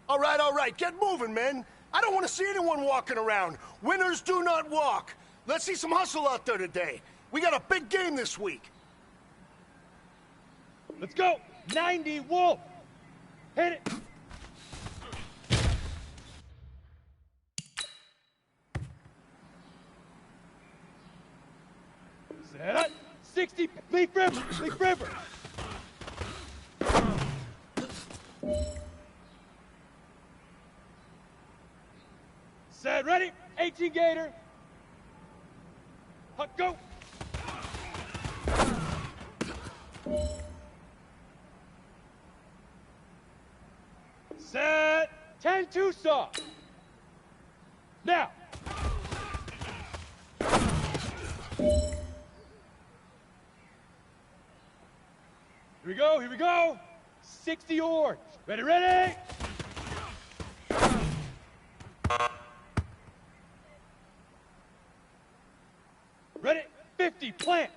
All right, get moving, man. I don't want to see anyone walking around. Winners do not walk. Let's see some hustle out there today. We got a big game this week. Let's go. 90, Wolf. Hit it. Set. 60, Leaf River, Leaf River. Set, ready, 18 Gator. Huck, go. Set, 10 Tucson. Now. Here we go. 60 orange. Ready, ready. Ready, 50, plant.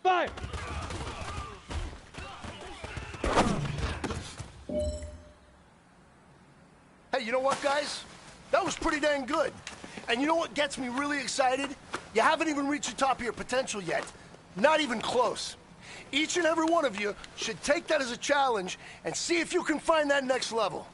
Fire. Hey, you know what, guys? That was pretty dang good. And you know what gets me really excited? You haven't even reached the top of your potential yet. Not even close. Each and every one of you should take that as a challenge and see if you can find that next level.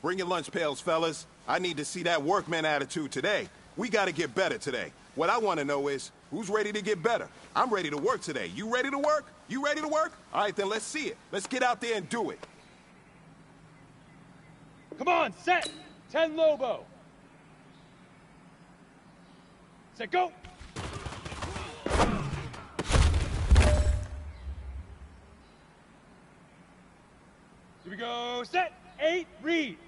Bring your lunch pails, fellas. I need to see that workman attitude today. We got to get better today. What I want to know is, who's ready to get better? I'm ready to work today. You ready to work? You ready to work? All right, then let's see it. Let's get out there and do it. Come on, set. 10 Lobo. Set, go. Here we go, set. 8, read.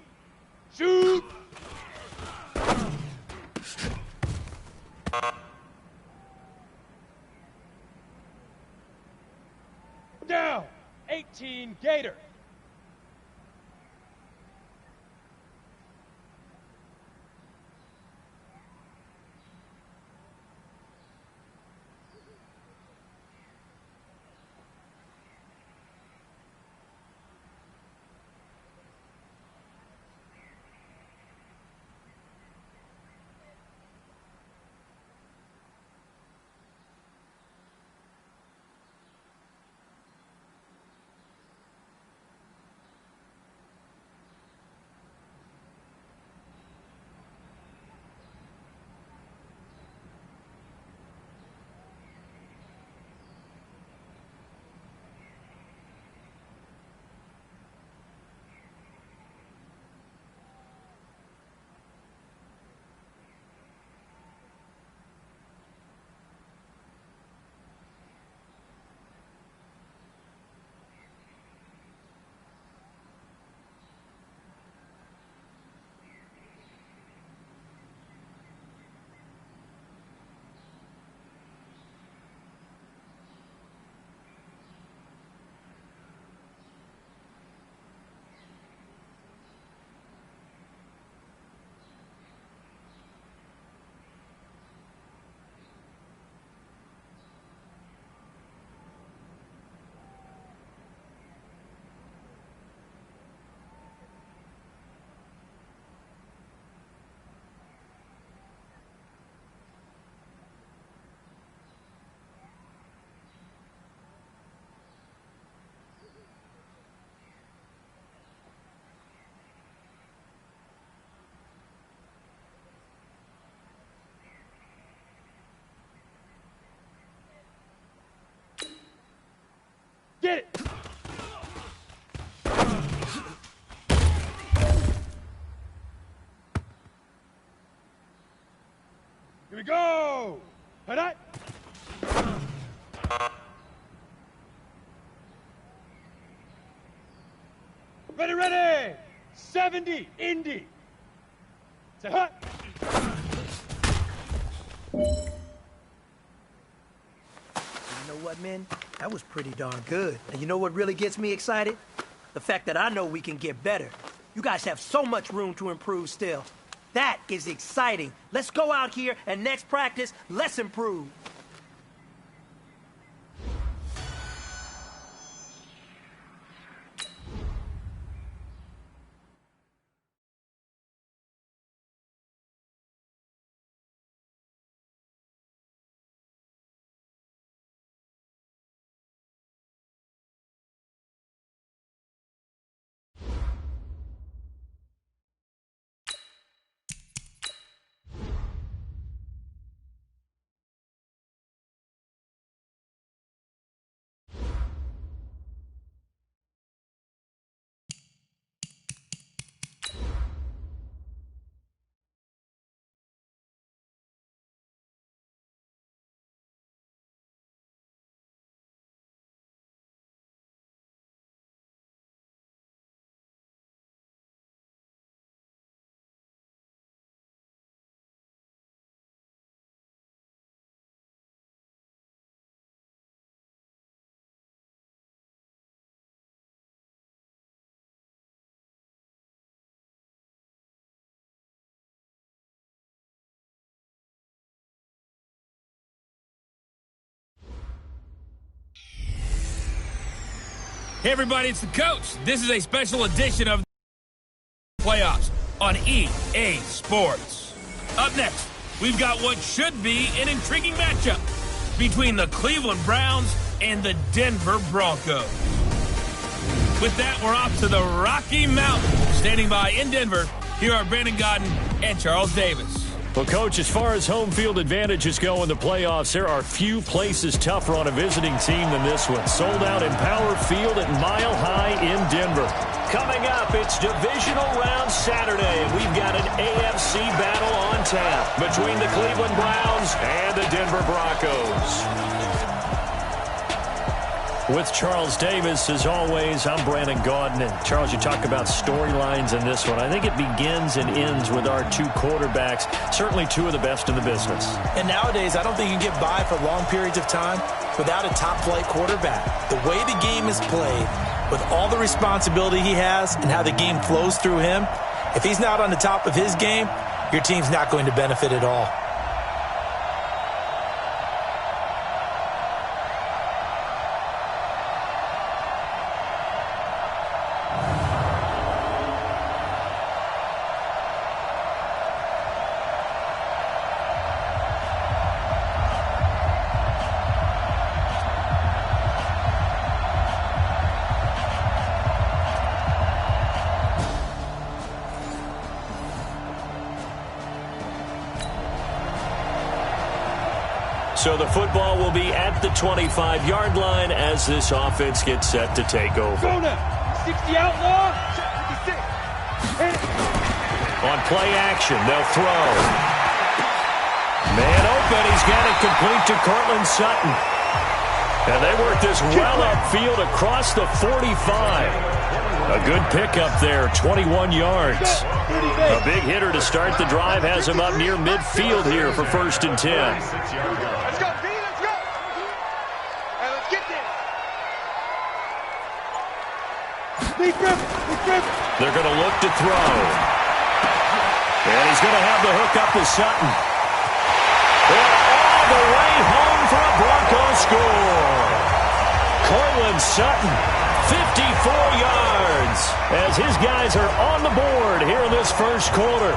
Shoot. Down. 18, Gator. Get it! Here we go! Hit Ready, ready! 70, Indy! Say hut! You know what, man? That was pretty darn good. And you know what really gets me excited? The fact that I know we can get better. You guys have so much room to improve still. That is exciting. Let's go out here and next practice, let's improve. Hey everybody, it's the coach. This is a special edition of playoffs on EA Sports. Up next, we've got what should be an intriguing matchup between the Cleveland Browns and the Denver Broncos. With that, we're off to the Rocky Mountains. Standing by in Denver, here are Brandon Godden and Charles Davis. Well, Coach, as far as home field advantages go in the playoffs, there are few places tougher on a visiting team than this one. Sold out in Power Field at Mile High in Denver. Coming up, it's Divisional Round Saturday. We've got an AFC battle on tap between the Cleveland Browns and the Denver Broncos. With Charles Davis, as always, I'm Brandon Gaudin. And Charles, you talk about storylines in this one. I think it begins and ends with our two quarterbacks, certainly two of the best in the business. And nowadays, I don't think you can get by for long periods of time without a top-flight quarterback. The way the game is played, with all the responsibility he has and how the game flows through him, if he's not on the top of his game, your team's not going to benefit at all. So the football will be at the 25-yard line as this offense gets set to take over. Go now. 60 outlaw. 56. On play action, they'll throw. Man open, he's got it complete to Cortland Sutton. And they work this well upfield across the 45. A good pickup there, 21 yards. A big hitter to start the drive has him up near midfield here for 1st and 10. Let's go, D. Let's go. And let's get there. They're going to look to throw. And he's going to have the hook up to Sutton. And all the way home for a Broncos score. Cortland Sutton, 54 yards, as his guys are on the board here in this first quarter.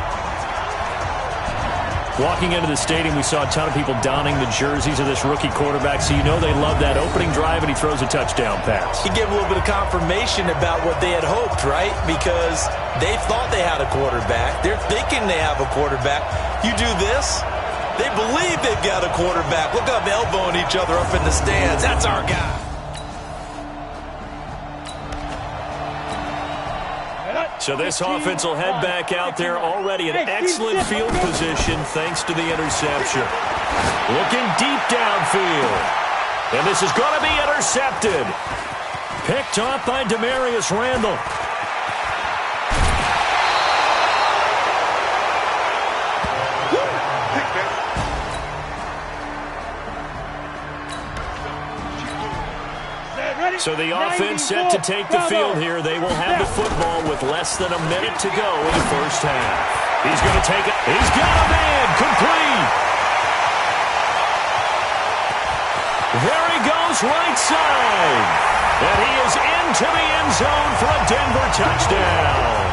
Walking into the stadium, we saw a ton of people donning the jerseys of this rookie quarterback, so you know they love that opening drive, and he throws a touchdown pass. He gave a little bit of confirmation about what they had hoped, right? Because they thought they had a quarterback. They're thinking they have a quarterback. You do this, they believe they've got a quarterback. Look up, elbowing each other up in the stands. That's our guy. So this offense will head back out there already in excellent field position thanks to the interception. Looking deep downfield. And this is going to be intercepted. Picked off by Demarius Randall. So the offense set to take the field here. They will have the football with less than a minute to go in the first half. He's going to take it. He's got a man. Complete. There he goes right side. And he is into the end zone for a Denver touchdown.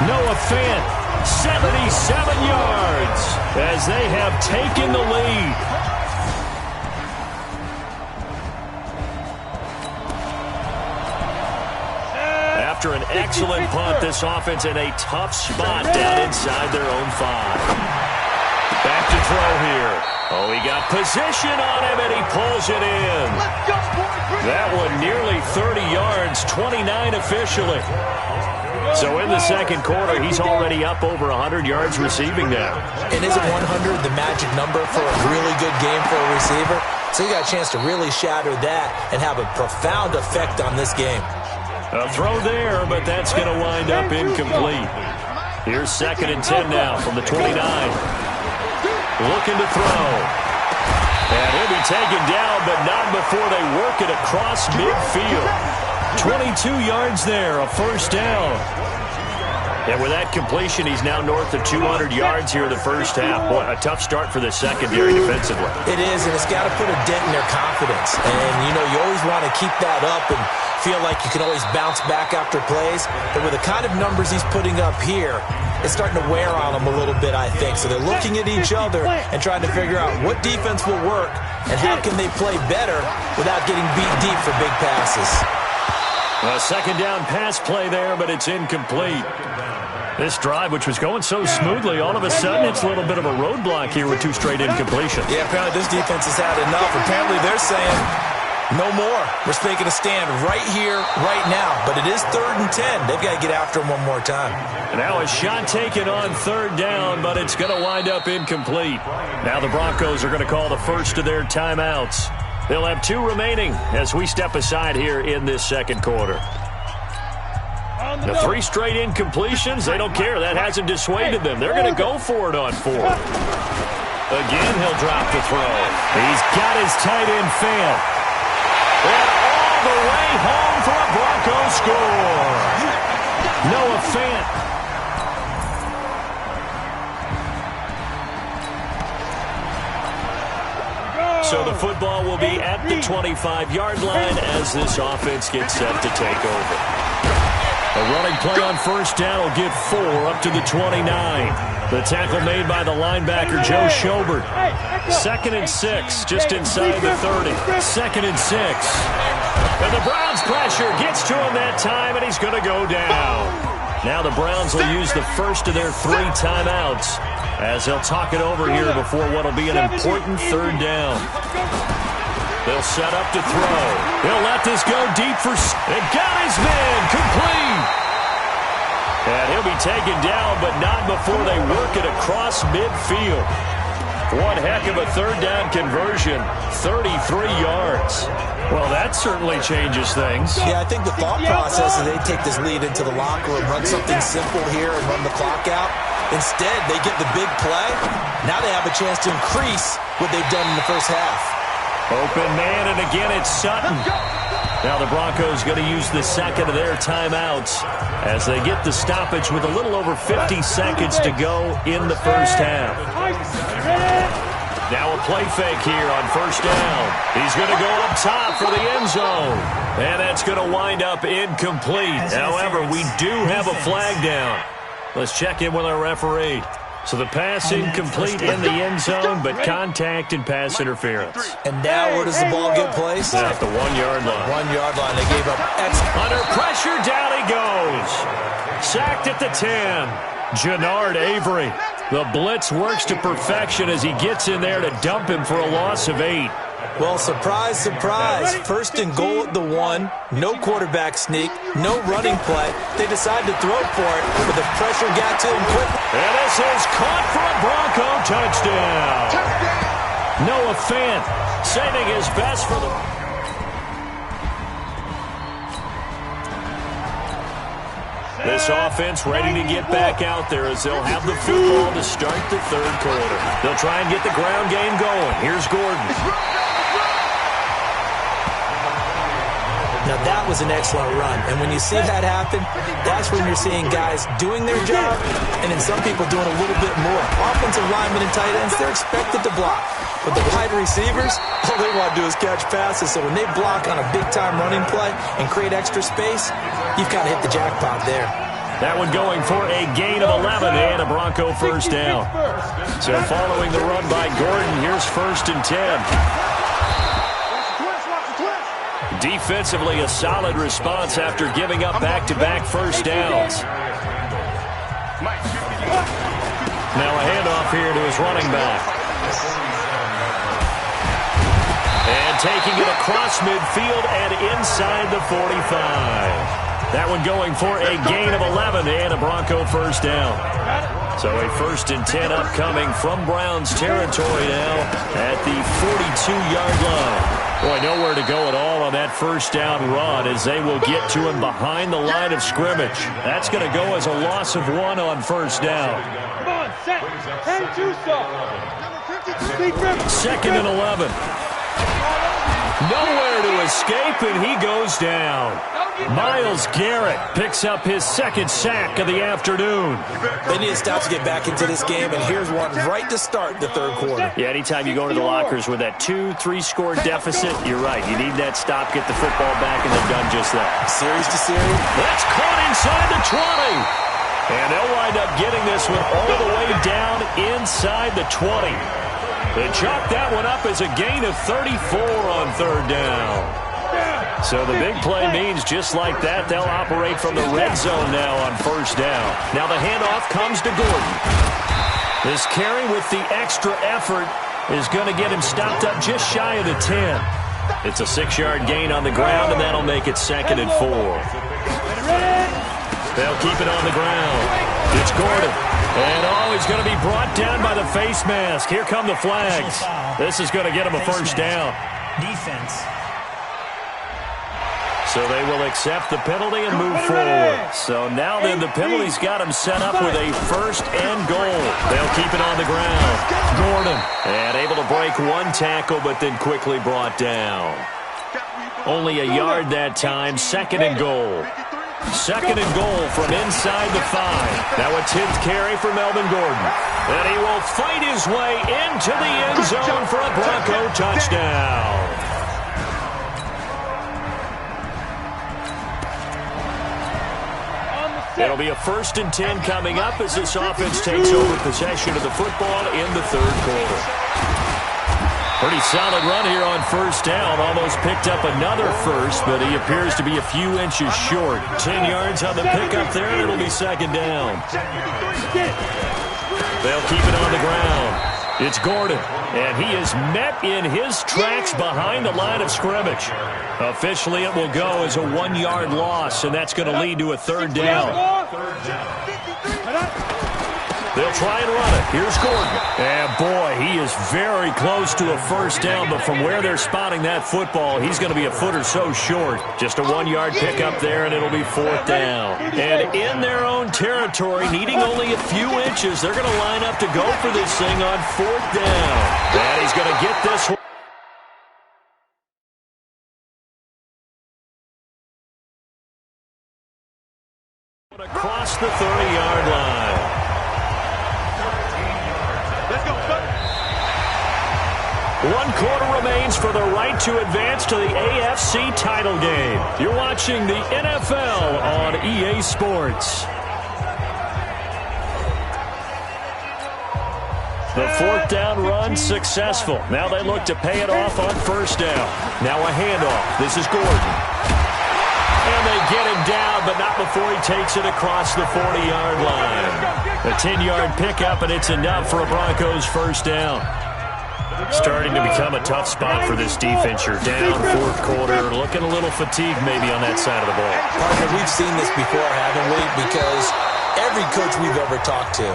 Noah Fant, 77 yards as they have taken the lead. After an excellent punt, this offense in a tough spot down inside their own 5. Back to throw here. Oh, he got position on him, and he pulls it in. That one nearly 30 yards, 29 officially. So in the second quarter, he's already up over 100 yards receiving now. And isn't 100 the magic number for a really good game for a receiver? So you got a chance to really shatter that and have a profound effect on this game. A throw there, but that's going to wind up incomplete. Here's 2nd and 10 now from the 29. Looking to throw. And he'll be taken down, but not before they work it across midfield. 22 yards there, a first down. And with that completion, he's now north of 200 yards here in the first half. Boy, a tough start for the secondary defensively. It is, and it's got to put a dent in their confidence. And, you know, you always want to keep that up and feel like you can always bounce back after plays. But with the kind of numbers he's putting up here, it's starting to wear on them a little bit, I think. So they're looking at each other and trying to figure out what defense will work and how can they play better without getting beat deep for big passes. A second down pass play there, but it's incomplete. This drive, which was going so smoothly, all of a sudden it's a little bit of a roadblock here with 2 straight incompletions. Yeah, apparently this defense has had enough. Apparently they're saying, no more. We're making a stand right here, right now. But it is 3rd and 10. They've got to get after him one more time. Now a shot taken on 3rd down, but it's going to wind up incomplete. Now the Broncos are going to call the first of their timeouts. They'll have 2 remaining as we step aside here in this second quarter. The 3 straight incompletions, they don't care. That hasn't dissuaded them. They're going to go for it on 4th. Again, he'll drop the throw. He's got his tight end Fant. And all the way home for a Broncos score. Noah Fant. So the football will be at the 25-yard line as this offense gets set to take over. A running play on first down will get 4 up to the 29. The tackle made by the linebacker, Joe Schobert. 2nd and 6, just inside the 30. 2nd and 6. And the Browns pressure gets to him that time, and he's going to go down. Now the Browns will use the first of their 3 timeouts as they'll talk it over here before what will be an important 3rd down. They'll set up to throw. He'll let this go deep for... And got his man complete. And he'll be taken down, but not before they work it across midfield. One heck of a 3rd down conversion. 33 yards. Well, that certainly changes things. Yeah, I think the thought process is they take this lead into the locker room, run something simple here and run the clock out. Instead, they get the big play. Now they have a chance to increase what they've done in the first half. Open man, and again it's Sutton. Now the Broncos going to use the second of their timeouts as they get the stoppage with a little over 50 seconds to go in the first half. Now a play fake here on first down. He's going to go up top for the end zone. And that's going to wind up incomplete. However, we do have a flag down. Let's check in with our referee. So the pass incomplete in the end zone, but contact and pass interference. And now where does the ball get placed? At the 1-yard line. 1-yard line. They gave up X. Under pressure, down he goes. Sacked at the 10. Jannard Avery. The blitz works to perfection as he gets in there to dump him for a loss of 8. Well, surprise, surprise. 1st and goal at the 1. No quarterback sneak. No running play. They decide to throw for it, but the pressure got to him quickly. And this is caught for a Bronco touchdown. Noah Fant saving his best for the... This offense ready to get back out there as they'll have the football to start the 3rd quarter. They'll try and get the ground game going. Here's Gordon. Now, that was an excellent run. And when you see that happen, that's when you're seeing guys doing their job and then some people doing a little bit more. Offensive linemen and tight ends, they're expected to block. But the wide receivers, all they want to do is catch passes. So when they block on a big-time running play and create extra space, you've got to hit the jackpot there. That one going for a gain of 11 and a Bronco first down. So following the run by Gordon, here's 1st and 10. Defensively, a solid response after giving up back-to-back first downs. Now a handoff here to his running back. And taking it across midfield and inside the 45. That one going for a gain of 11 and a Bronco first down. So a 1st and 10 upcoming from Browns territory now at the 42-yard line. Boy, nowhere to go at all on that first down run as they will get to him behind the line of scrimmage. That's going to go as a loss of 1 on first down. Come on, set. 10-2 stop. 2nd and 11. Nowhere to escape, and he goes down. Myles Garrett picks up his 2nd sack of the afternoon. They need to stop to get back into this game, and here's one right to start the 3rd quarter. Yeah, anytime you go to the lockers with that 2-3 score deficit, you're right. You need that stop, get the football back, and they've done just that. Series to series. That's caught inside the 20. And they'll wind up getting this one all the way down inside the 20. They chalk that one up as a gain of 34 on 3rd down. So the big play means just like that, they'll operate from the red zone now on first down. Now the handoff comes to Gordon. This carry with the extra effort is going to get him stopped up just shy of the 10. It's a 6-yard gain on the ground, and that'll make it 2nd and 4. They'll keep it on the ground. It's Gordon. And, he's going to be brought down by the face mask. Here come the flags. This is going to get him a first down. Defense. So they will accept the penalty and move forward. So now then the penalty's got him set up with a 1st and goal. They'll keep it on the ground. Gordon. And able to break one tackle, but then quickly brought down. Only a yard that time. 2nd and goal. 2nd and goal from inside the 5. Now a 10th carry for Melvin Gordon. And he will fight his way into the end zone for a Bronco touchdown. It'll be a 1st and 10 coming up as this offense takes over possession of the football in the 3rd quarter. Pretty solid run here on first down. Almost picked up another first, but he appears to be a few inches short. 10 yards on the pickup there, and it'll be 2nd down. They'll keep it on the ground. It's Gordon, and he is met in his tracks behind the line of scrimmage. Officially, it will go as a 1-yard loss, and that's going to lead to a 3rd down. They'll try and run it. Here's Gordon. And, boy, he is very close to a first down, but from where they're spotting that football, he's going to be a foot or so short. Just a 1-yard pickup there, and it'll be 4th down. And in their own territory, needing only a few inches, they're going to line up to go for this thing on 4th down. And he's going to get this one. Across the 30-yard line. Let's go. 1 quarter remains for the right to advance to the AFC title game. You're watching the NFL on EA Sports. The 4th down run successful. Now they look to pay it off on first down. Now a handoff. This is Gordon. And they get him down, but not before he takes it across the 40-yard line. A 10-yard pickup, and it's enough for a Broncos first down. Starting to become a tough spot for this defense. You're down 4th quarter, looking a little fatigued maybe on that side of the ball. Partner, we've seen this before, haven't we? Because every coach we've ever talked to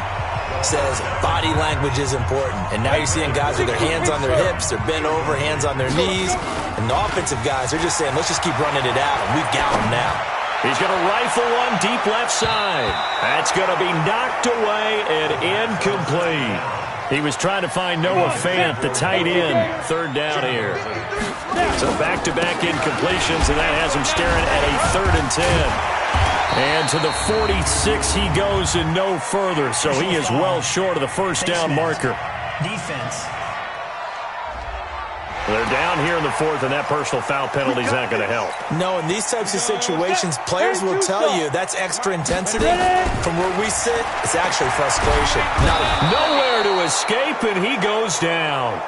says body language is important. And now you're seeing guys with their hands on their hips, they're bent over, hands on their knees. And the offensive guys, they're just saying, let's just keep running it out, and we've got them now. He's going to rifle one deep left side. That's going to be knocked away and incomplete. He was trying to find Noah Fant, the tight end. Third down here. So back-to-back incompletions, and that has him staring at a 3rd and 10. And to the 46 he goes and no further, so he is well short of the first down marker. Defense. They're down here in the 4th, and that personal foul penalty is not going to help. No, in these types of situations, players will tell you that's extra intensity. From where we sit, it's actually frustration. Nowhere to escape, and he goes down.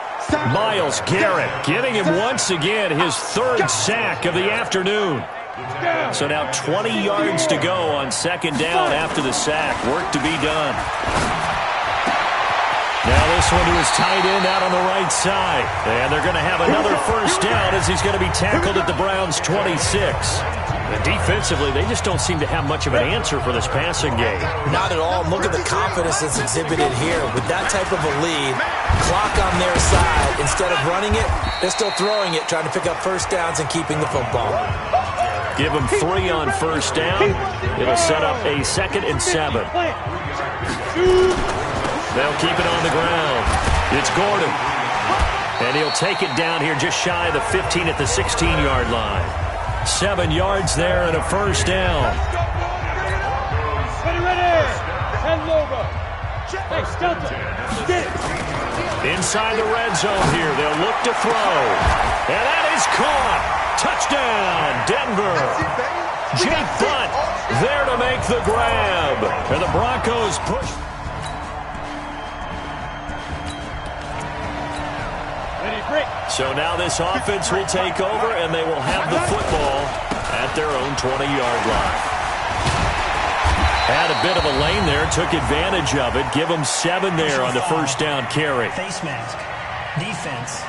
Myles Garrett getting him once again, his 3rd sack of the afternoon. So now 20 yards to go on 2nd down after the sack. Work to be done. Now this one to his tight end out on the right side. And they're going to have another first down as he's going to be tackled at the Browns' 26. And defensively, they just don't seem to have much of an answer for this passing game. Not at all. Look at the confidence that's exhibited here. With that type of a lead, clock on their side, instead of running it, they're still throwing it, trying to pick up first downs and keeping the football. Give them 3 on first down. It'll set up a 2nd and 7. They'll keep it on the ground. It's Gordon. And he'll take it down here just shy of the 15 at the 16-yard line. 7 yards there and a first down. Inside the red zone here. They'll look to throw. And that is caught. Touchdown, Denver. Jake Butt there to make the grab. And the Broncos push. So now this offense will take over, and they will have the football at their own 20-yard line. Had a bit of a lane there, took advantage of it. Give them 7 there on the first down carry. Face mask. Defense.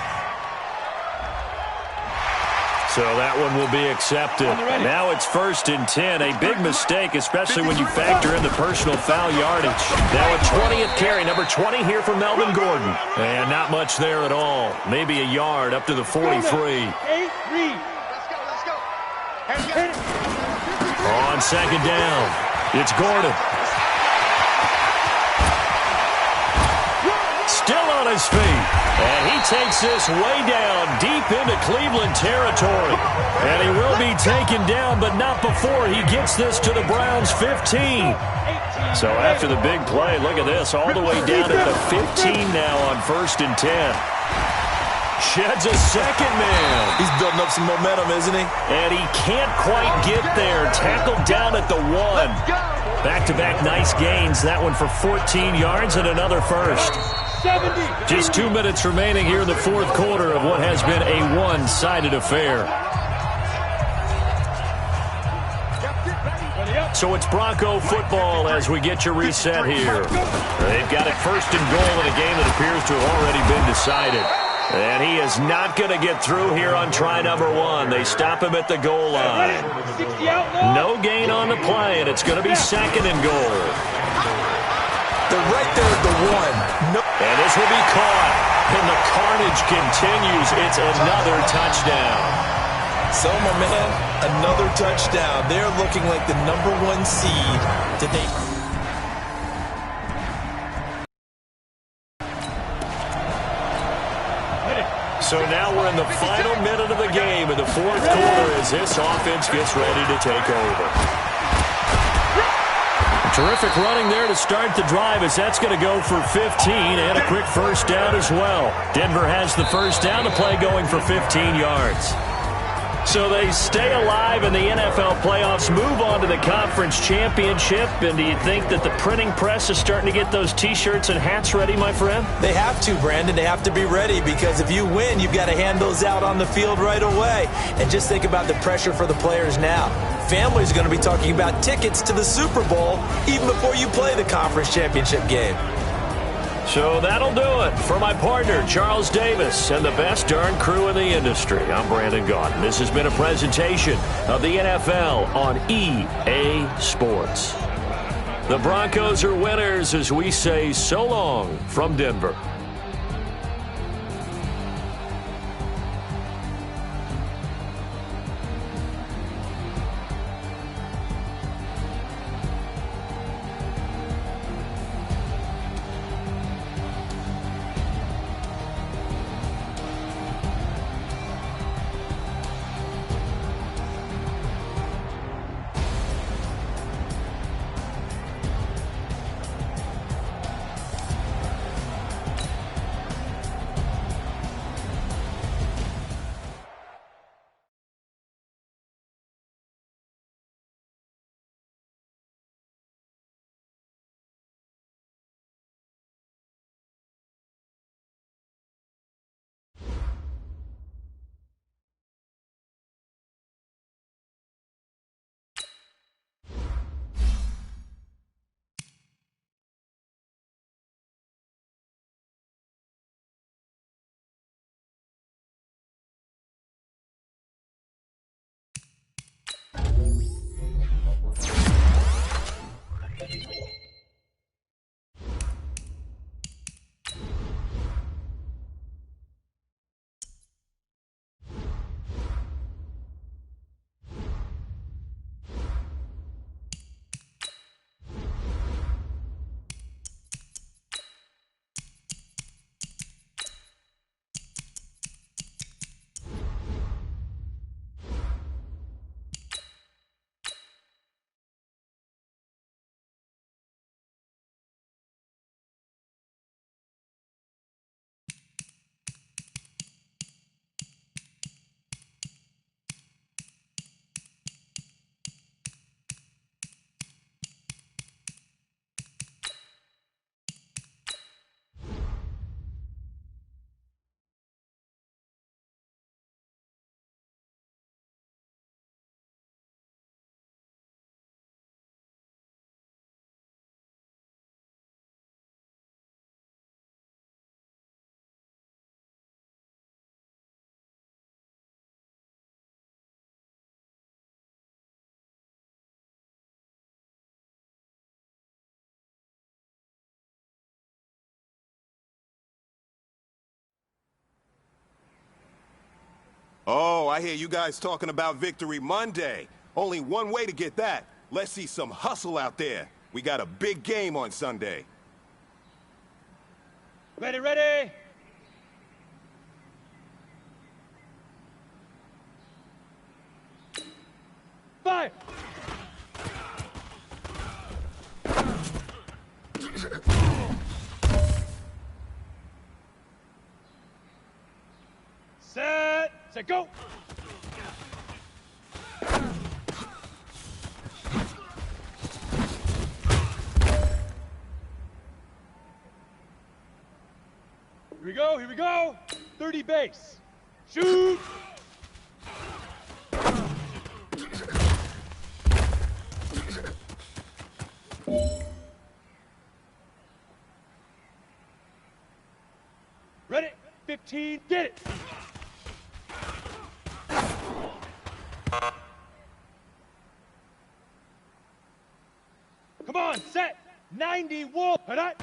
So that one will be accepted. Now it's 1st and 10. A big mistake, especially when you factor in the personal foul yardage. Now a 20th carry, number 20 here for Melvin Gordon. And not much there at all. Maybe a yard up to the 43. On 2nd down, it's Gordon. Still on his feet. And he takes this way down deep into Cleveland territory. And he will be taken down, but not before he gets this to the Browns' 15. So after the big play, look at this, all the way down at the 15 now on 1st and 10. Sheds a second man. He's building up some momentum, isn't he? And he can't quite get there. Tackled down at the 1. Back-to-back nice gains. That one for 14 yards and another first. Just 2 minutes remaining here in the 4th quarter of what has been a one-sided affair. So it's Bronco football as we get your reset here. They've got it 1st and goal in a game that appears to have already been decided. And he is not going to get through here on try number 1. They stop him at the goal line. No gain on the play, and it's going to be 2nd and goal. They're right there at the 1. No. And this will be caught. And the carnage continues. It's another touchdown. So, my man, another touchdown. They're looking like the number 1 seed today. So now we're in the final minute of the game in the 4th quarter as this offense gets ready to take over. Terrific running there to start the drive as that's going to go for 15 and a quick first down as well. Denver has the first down, the play going for 15 yards. So they stay alive in the NFL playoffs, move on to the conference championship. And do you think that the printing press is starting to get those T-shirts and hats ready, my friend? They have to, Brandon. They have to be ready because if you win, you've got to hand those out on the field right away. And just think about the pressure for the players now. Families are going to be talking about tickets to the Super Bowl even before you play the conference championship game. So that'll do it for my partner, Charles Davis, and the best darn crew in the industry. I'm Brandon Gaudin. This has been a presentation of the NFL on EA Sports. The Broncos are winners as we say so long from Denver. Oh, I hear you guys talking about Victory Monday. Only one way to get that. Let's see some hustle out there. We got a big game on Sunday. Ready, ready. Fire. Set, go. Here we go. 30 base. Shoot. Ready, 15, get it. Come on, set, 90, wall, hit.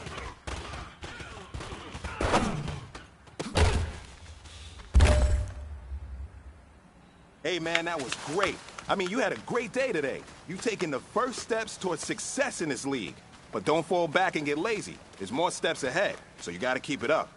Hey, man, that was great. I mean, you had a great day today. You've taken the first steps towards success in this league. But don't fall back and get lazy. There's more steps ahead, so you got to keep it up.